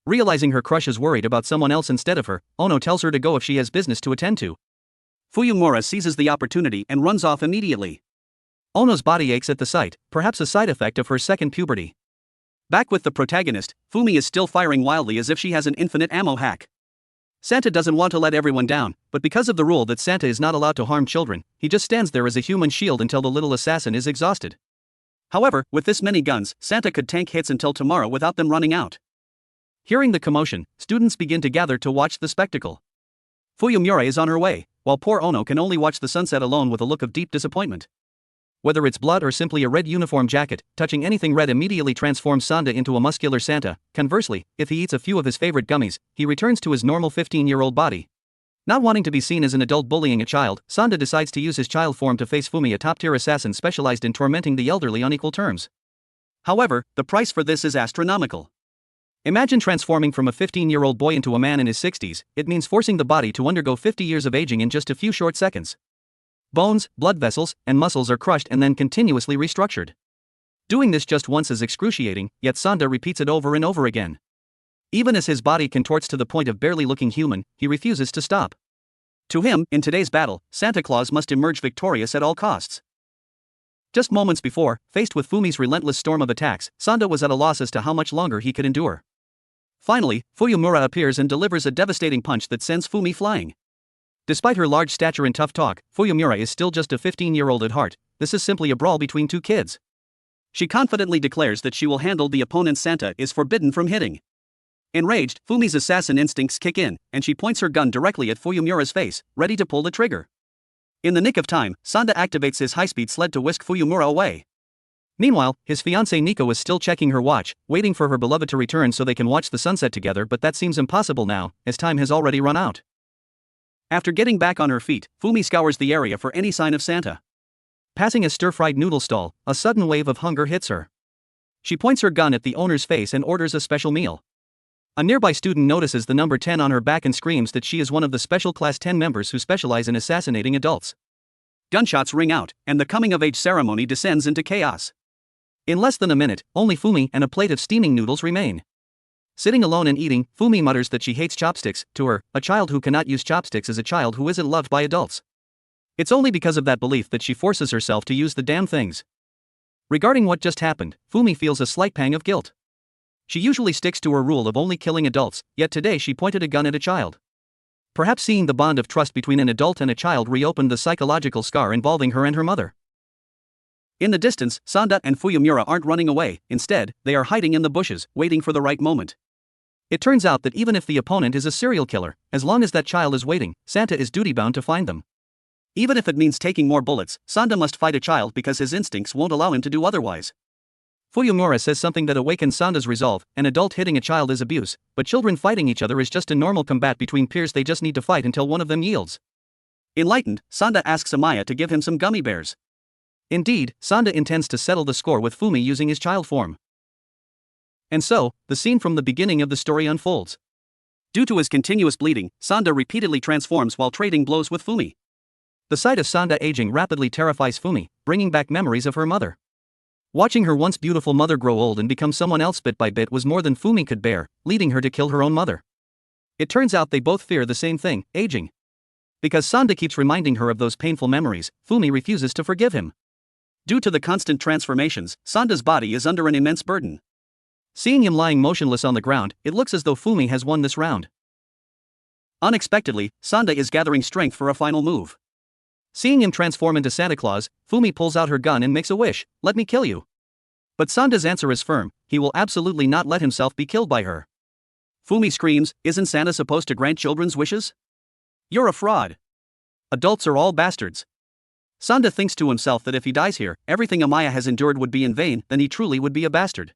Realizing her crush is worried about someone else instead of her, Ono tells her to go if she has business to attend to. Fuyumura seizes the opportunity and runs off immediately. Ono's body aches at the sight, perhaps a side effect of her second puberty. Back with the protagonist, Fumi is still firing wildly as if she has an infinite ammo hack. Santa doesn't want to let everyone down, but because of the rule that Santa is not allowed to harm children, he just stands there as a human shield until the little assassin is exhausted. However, with this many guns, Santa could tank hits until tomorrow without them running out. Hearing the commotion, students begin to gather to watch the spectacle. Fuyumura is on her way, while poor Ono can only watch the sunset alone with a look of deep disappointment. Whether it's blood or simply a red uniform jacket, touching anything red immediately transforms Sanda into a muscular Santa. Conversely, if he eats a few of his favorite gummies, he returns to his normal 15-year-old body. Not wanting to be seen as an adult bullying a child, Sanda decides to use his child form to face Fumi, a top-tier assassin specialized in tormenting the elderly on equal terms. However, the price for this is astronomical. Imagine transforming from a 15-year-old boy into a man in his 60s. It means forcing the body to undergo 50 years of aging in just a few short seconds. Bones, blood vessels, and muscles are crushed and then continuously restructured. Doing this just once is excruciating, yet Sanda repeats it over and over again. Even as his body contorts to the point of barely looking human, he refuses to stop. To him, in today's battle, Santa Claus must emerge victorious at all costs. Just moments before, faced with Fumi's relentless storm of attacks, Sanda was at a loss as to how much longer he could endure. Finally, Fuyumura appears and delivers a devastating punch that sends Fumi flying. Despite her large stature and tough talk, Fuyumura is still just a 15-year-old at heart. This is simply a brawl between two kids. She confidently declares that she will handle the opponent. Santa is forbidden from hitting. Enraged, Fumi's assassin instincts kick in, and she points her gun directly at Fuyumura's face, ready to pull the trigger. In the nick of time, Sanda activates his high-speed sled to whisk Fuyumura away. Meanwhile, his fiancée Nico is still checking her watch, waiting for her beloved to return so they can watch the sunset together, but that seems impossible now, as time has already run out. After getting back on her feet, Fumi scours the area for any sign of Santa. Passing a stir-fried noodle stall, a sudden wave of hunger hits her. She points her gun at the owner's face and orders a special meal. A nearby student notices the number 10 on her back and screams that she is one of the special class 10 members who specialize in assassinating adults. Gunshots ring out, and the coming-of-age ceremony descends into chaos. In less than a minute, only Fumi and a plate of steaming noodles remain. Sitting alone and eating, Fumi mutters that she hates chopsticks. To her, a child who cannot use chopsticks is a child who isn't loved by adults. It's only because of that belief that she forces herself to use the damn things. Regarding what just happened, Fumi feels a slight pang of guilt. She usually sticks to her rule of only killing adults, yet today she pointed a gun at a child. Perhaps seeing the bond of trust between an adult and a child reopened the psychological scar involving her and her mother. In the distance, Sanda and Fuyumura aren't running away, instead, they are hiding in the bushes, waiting for the right moment. It turns out that even if the opponent is a serial killer, as long as that child is waiting, Santa is duty-bound to find them. Even if it means taking more bullets, Sanda must fight a child because his instincts won't allow him to do otherwise. Fuyumura says something that awakens Sanda's resolve: an adult hitting a child is abuse, but children fighting each other is just a normal combat between peers, they just need to fight until one of them yields. Enlightened, Sanda asks Amaya to give him some gummy bears. Indeed, Sanda intends to settle the score with Fumi using his child form. And so, the scene from the beginning of the story unfolds. Due to his continuous bleeding, Sanda repeatedly transforms while trading blows with Fumi. The sight of Sanda aging rapidly terrifies Fumi, bringing back memories of her mother. Watching her once beautiful mother grow old and become someone else bit by bit was more than Fumi could bear, leading her to kill her own mother. It turns out they both fear the same thing, aging. Because Sanda keeps reminding her of those painful memories, Fumi refuses to forgive him. Due to the constant transformations, Sanda's body is under an immense burden. Seeing him lying motionless on the ground, it looks as though Fumi has won this round. Unexpectedly, Sanda is gathering strength for a final move. Seeing him transform into Santa Claus, Fumi pulls out her gun and makes a wish: "Let me kill you." But Sanda's answer is firm: he will absolutely not let himself be killed by her. Fumi screams, "Isn't Santa supposed to grant children's wishes? You're a fraud. Adults are all bastards." Sanda thinks to himself that if he dies here, everything Amaya has endured would be in vain, then he truly would be a bastard.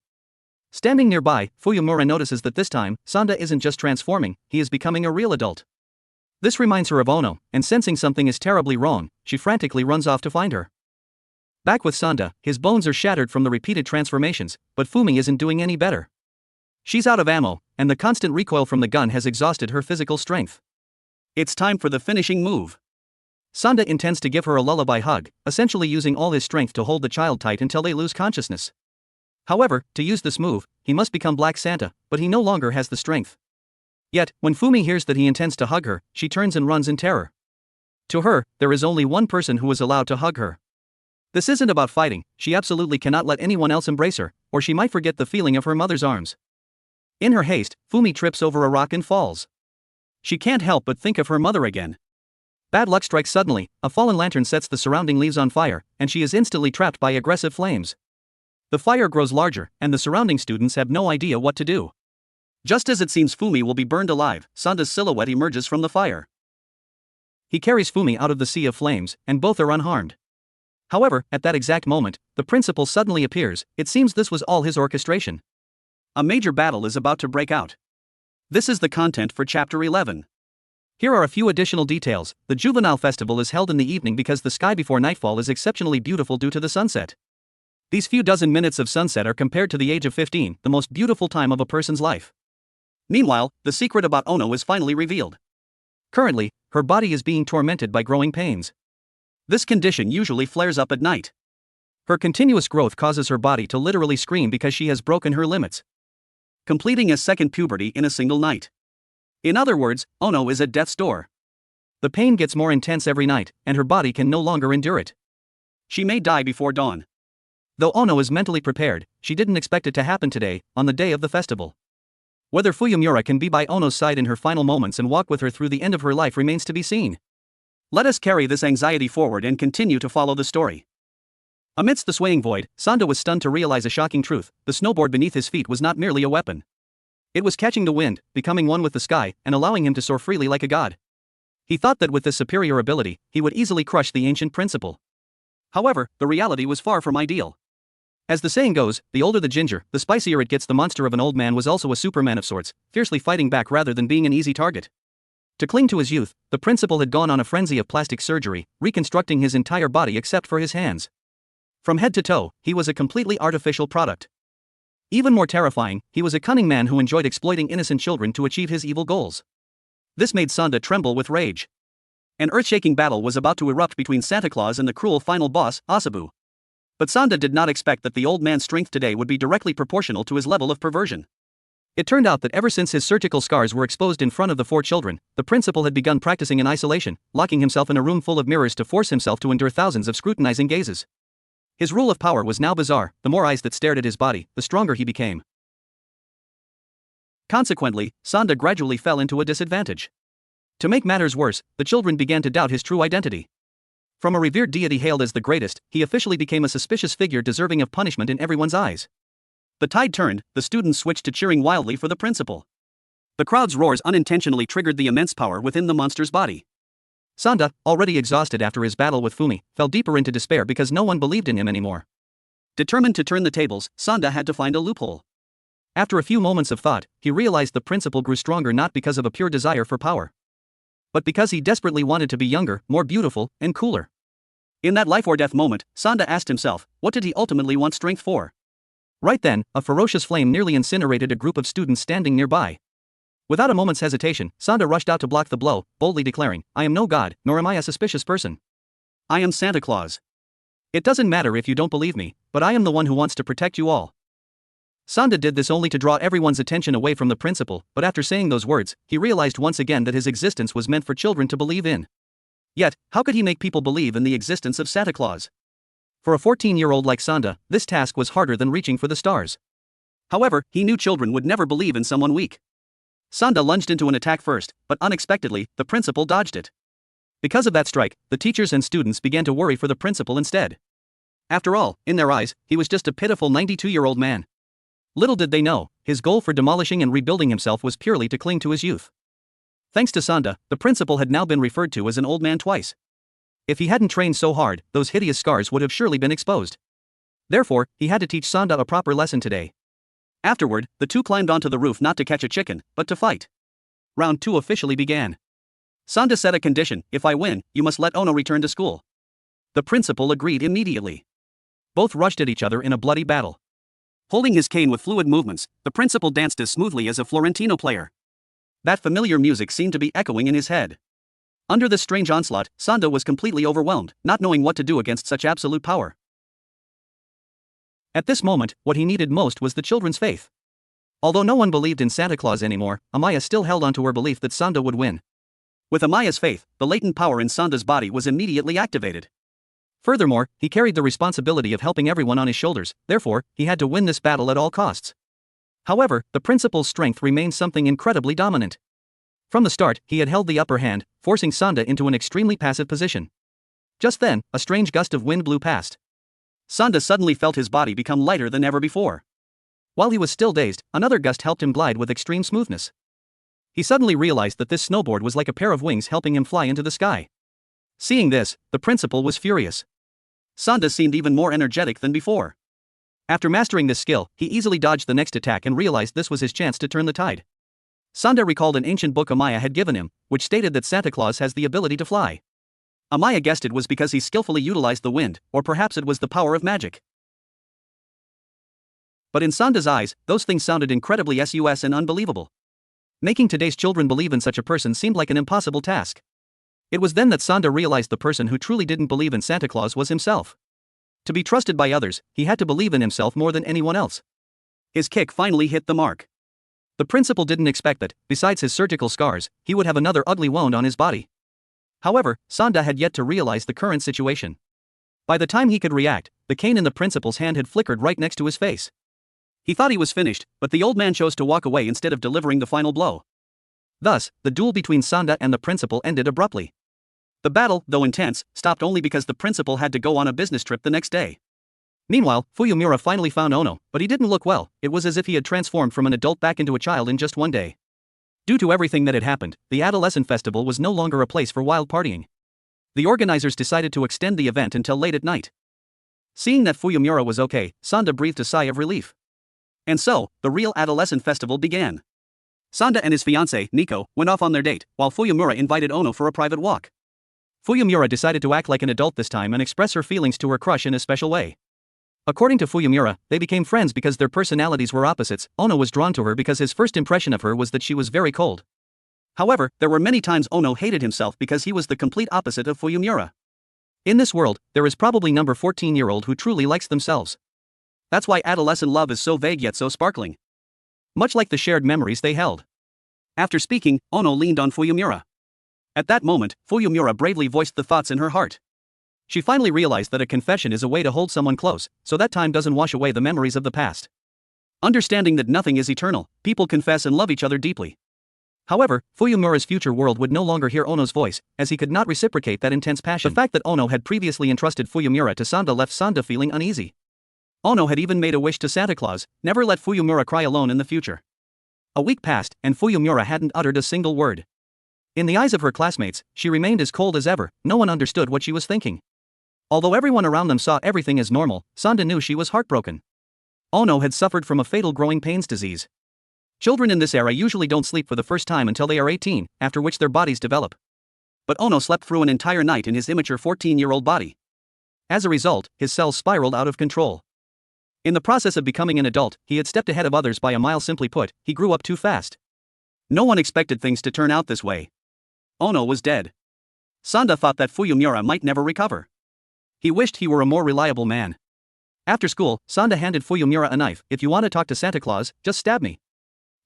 Standing nearby, Fuyumura notices that this time, Sanda isn't just transforming, he is becoming a real adult. This reminds her of Ono, and sensing something is terribly wrong, she frantically runs off to find her. Back with Sanda, his bones are shattered from the repeated transformations, but Fumi isn't doing any better. She's out of ammo, and the constant recoil from the gun has exhausted her physical strength. It's time for the finishing move. Sanda intends to give her a lullaby hug, essentially using all his strength to hold the child tight until they lose consciousness. However, to use this move, he must become Black Santa, but he no longer has the strength. Yet, when Fumi hears that he intends to hug her, she turns and runs in terror. To her, there is only one person who is allowed to hug her. This isn't about fighting, she absolutely cannot let anyone else embrace her, or she might forget the feeling of her mother's arms. In her haste, Fumi trips over a rock and falls. She can't help but think of her mother again. Bad luck strikes suddenly, a fallen lantern sets the surrounding leaves on fire, and she is instantly trapped by aggressive flames. The fire grows larger, and the surrounding students have no idea what to do. Just as it seems Fumi will be burned alive, Sanda's silhouette emerges from the fire. He carries Fumi out of the sea of flames, and both are unharmed. However, at that exact moment, the principal suddenly appears. It seems this was all his orchestration. A major battle is about to break out. This is the content for Chapter 11. Here are a few additional details. The juvenile festival is held in the evening because the sky before nightfall is exceptionally beautiful due to the sunset. These few dozen minutes of sunset are compared to the age of 15, the most beautiful time of a person's life. Meanwhile, the secret about Ono is finally revealed. Currently, her body is being tormented by growing pains. This condition usually flares up at night. Her continuous growth causes her body to literally scream because she has broken her limits, completing a second puberty in a single night. In other words, Ono is at death's door. The pain gets more intense every night, and her body can no longer endure it. She may die before dawn. Though Ono is mentally prepared, she didn't expect it to happen today, on the day of the festival. Whether Fuyumura can be by Ono's side in her final moments and walk with her through the end of her life remains to be seen. Let us carry this anxiety forward and continue to follow the story. Amidst the swaying void, Sanda was stunned to realize a shocking truth: the snowboard beneath his feet was not merely a weapon. It was catching the wind, becoming one with the sky, and allowing him to soar freely like a god. He thought that with this superior ability, he would easily crush the ancient principle. However, the reality was far from ideal. As the saying goes, the older the ginger, the spicier it gets. The monster of an old man was also a superman of sorts, fiercely fighting back rather than being an easy target. To cling to his youth, the principal had gone on a frenzy of plastic surgery, reconstructing his entire body except for his hands. From head to toe, he was a completely artificial product. Even more terrifying, he was a cunning man who enjoyed exploiting innocent children to achieve his evil goals. This made Sanda tremble with rage. An earth-shaking battle was about to erupt between Santa Claus and the cruel final boss, Asabu. But Sanda did not expect that the old man's strength today would be directly proportional to his level of perversion. It turned out that ever since his surgical scars were exposed in front of the 4 children, the principal had begun practicing in isolation, locking himself in a room full of mirrors to force himself to endure thousands of scrutinizing gazes. His rule of power was now bizarre: the more eyes that stared at his body, the stronger he became. Consequently, Sanda gradually fell into a disadvantage. To make matters worse, the children began to doubt his true identity. From a revered deity hailed as the greatest, he officially became a suspicious figure deserving of punishment in everyone's eyes. The tide turned, the students switched to cheering wildly for the principal. The crowd's roars unintentionally triggered the immense power within the monster's body. Sanda, already exhausted after his battle with Fumi, fell deeper into despair because no one believed in him anymore. Determined to turn the tables, Sanda had to find a loophole. After a few moments of thought, he realized the principal grew stronger not because of a pure desire for power, but because he desperately wanted to be younger, more beautiful, and cooler. In that life or death moment, Sanda asked himself, what did he ultimately want strength for? Right then, a ferocious flame nearly incinerated a group of students standing nearby. Without a moment's hesitation, Sanda rushed out to block the blow, boldly declaring, I am no god, nor am I a suspicious person. I am Santa Claus. It doesn't matter if you don't believe me, but I am the one who wants to protect you all. Sanda did this only to draw everyone's attention away from the principal, but after saying those words, he realized once again that his existence was meant for children to believe in. Yet, how could he make people believe in the existence of Santa Claus? For a 14-year-old like Sanda, this task was harder than reaching for the stars. However, he knew children would never believe in someone weak. Sanda lunged into an attack first, but unexpectedly, the principal dodged it. Because of that strike, the teachers and students began to worry for the principal instead. After all, in their eyes, he was just a pitiful 92-year-old man. Little did they know, his goal for demolishing and rebuilding himself was purely to cling to his youth. Thanks to Sanda, the principal had now been referred to as an old man twice. If he hadn't trained so hard, those hideous scars would have surely been exposed. Therefore, he had to teach Sanda a proper lesson today. Afterward, the two climbed onto the roof not to catch a chicken, but to fight. Round 2 officially began. Sanda set a condition, if I win, you must let Ono return to school. The principal agreed immediately. Both rushed at each other in a bloody battle. Holding his cane with fluid movements, the principal danced as smoothly as a Florentino player. That familiar music seemed to be echoing in his head. Under this strange onslaught, Sanda was completely overwhelmed, not knowing what to do against such absolute power. At this moment, what he needed most was the children's faith. Although no one believed in Santa Claus anymore, Amaya still held on to her belief that Sanda would win. With Amaya's faith, the latent power in Sanda's body was immediately activated. Furthermore, he carried the responsibility of helping everyone on his shoulders, therefore, he had to win this battle at all costs. However, the principal's strength remained something incredibly dominant. From the start, he had held the upper hand, forcing Sanda into an extremely passive position. Just then, a strange gust of wind blew past. Sanda suddenly felt his body become lighter than ever before. While he was still dazed, another gust helped him glide with extreme smoothness. He suddenly realized that this snowboard was like a pair of wings helping him fly into the sky. Seeing this, the principal was furious. Sanda seemed even more energetic than before. After mastering this skill, he easily dodged the next attack and realized this was his chance to turn the tide. Sanda recalled an ancient book Amaya had given him, which stated that Santa Claus has the ability to fly. Amaya guessed it was because he skillfully utilized the wind, or perhaps it was the power of magic. But in Sanda's eyes, those things sounded incredibly sus and unbelievable. Making today's children believe in such a person seemed like an impossible task. It was then that Sanda realized the person who truly didn't believe in Santa Claus was himself. To be trusted by others, he had to believe in himself more than anyone else. His kick finally hit the mark. The principal didn't expect that, besides his surgical scars, he would have another ugly wound on his body. However, Sanda had yet to realize the current situation. By the time he could react, the cane in the principal's hand had flickered right next to his face. He thought he was finished, but the old man chose to walk away instead of delivering the final blow. Thus, the duel between Sanda and the principal ended abruptly. The battle, though intense, stopped only because the principal had to go on a business trip the next day. Meanwhile, Fuyumura finally found Ono, but he didn't look well. It was as if he had transformed from an adult back into a child in just one day. Due to everything that had happened, the Adolescent Festival was no longer a place for wild partying. The organizers decided to extend the event until late at night. Seeing that Fuyumura was okay, Sanda breathed a sigh of relief. And so, the real Adolescent Festival began. Sanda and his fiancée, Nico, went off on their date, while Fuyumura invited Ono for a private walk. Fuyumura decided to act like an adult this time and express her feelings to her crush in a special way. According to Fuyumura, they became friends because their personalities were opposites. Ono was drawn to her because his first impression of her was that she was very cold. However, there were many times Ono hated himself because he was the complete opposite of Fuyumura. In this world, there is probably number 14-year-old who truly likes themselves. That's why adolescent love is so vague yet so sparkling. Much like the shared memories they held. After speaking, Ono leaned on Fuyumura. At that moment, Fuyumura bravely voiced the thoughts in her heart. She finally realized that a confession is a way to hold someone close, so that time doesn't wash away the memories of the past. Understanding that nothing is eternal, people confess and love each other deeply. However, Fuyumura's future world would no longer hear Ono's voice, as he could not reciprocate that intense passion. The fact that Ono had previously entrusted Fuyumura to Sanda left Sanda feeling uneasy. Ono had even made a wish to Santa Claus, never let Fuyumura cry alone in the future. A week passed, and Fuyumura hadn't uttered a single word. In the eyes of her classmates, she remained as cold as ever. No one understood what she was thinking. Although everyone around them saw everything as normal, Sanda knew she was heartbroken. Ono had suffered from a fatal growing pains disease. Children in this era usually don't sleep for the first time until they are 18, after which their bodies develop. But Ono slept through an entire night in his immature 14-year-old body. As a result, his cells spiraled out of control. In the process of becoming an adult, he had stepped ahead of others by a mile. Simply put, he grew up too fast. No one expected things to turn out this way. Ono was dead. Sanda thought that Fuyumura might never recover. He wished he were a more reliable man. After school, Sanda handed Fuyumura a knife. If you want to talk to Santa Claus, just stab me.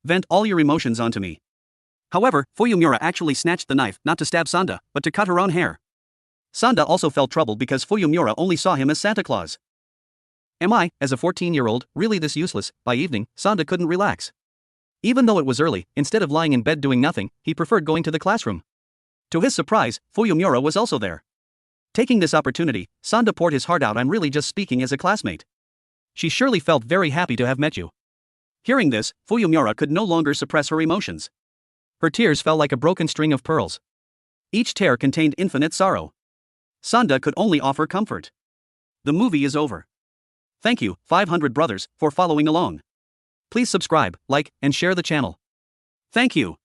Vent all your emotions onto me. However, Fuyumura actually snatched the knife, not to stab Sanda, but to cut her own hair. Sanda also felt troubled because Fuyumura only saw him as Santa Claus. Am I, as a 14-year-old, really this useless? By evening, Sanda couldn't relax. Even though it was early, instead of lying in bed doing nothing, he preferred going to the classroom. To his surprise, Fuyumura was also there. Taking this opportunity, Sanda poured his heart out. I'm really just speaking as a classmate. She surely felt very happy to have met you. Hearing this, Fuyumura could no longer suppress her emotions. Her tears fell like a broken string of pearls. Each tear contained infinite sorrow. Sanda could only offer comfort. The movie is over. Thank you, 500 brothers, for following along. Please subscribe, like, and share the channel. Thank you.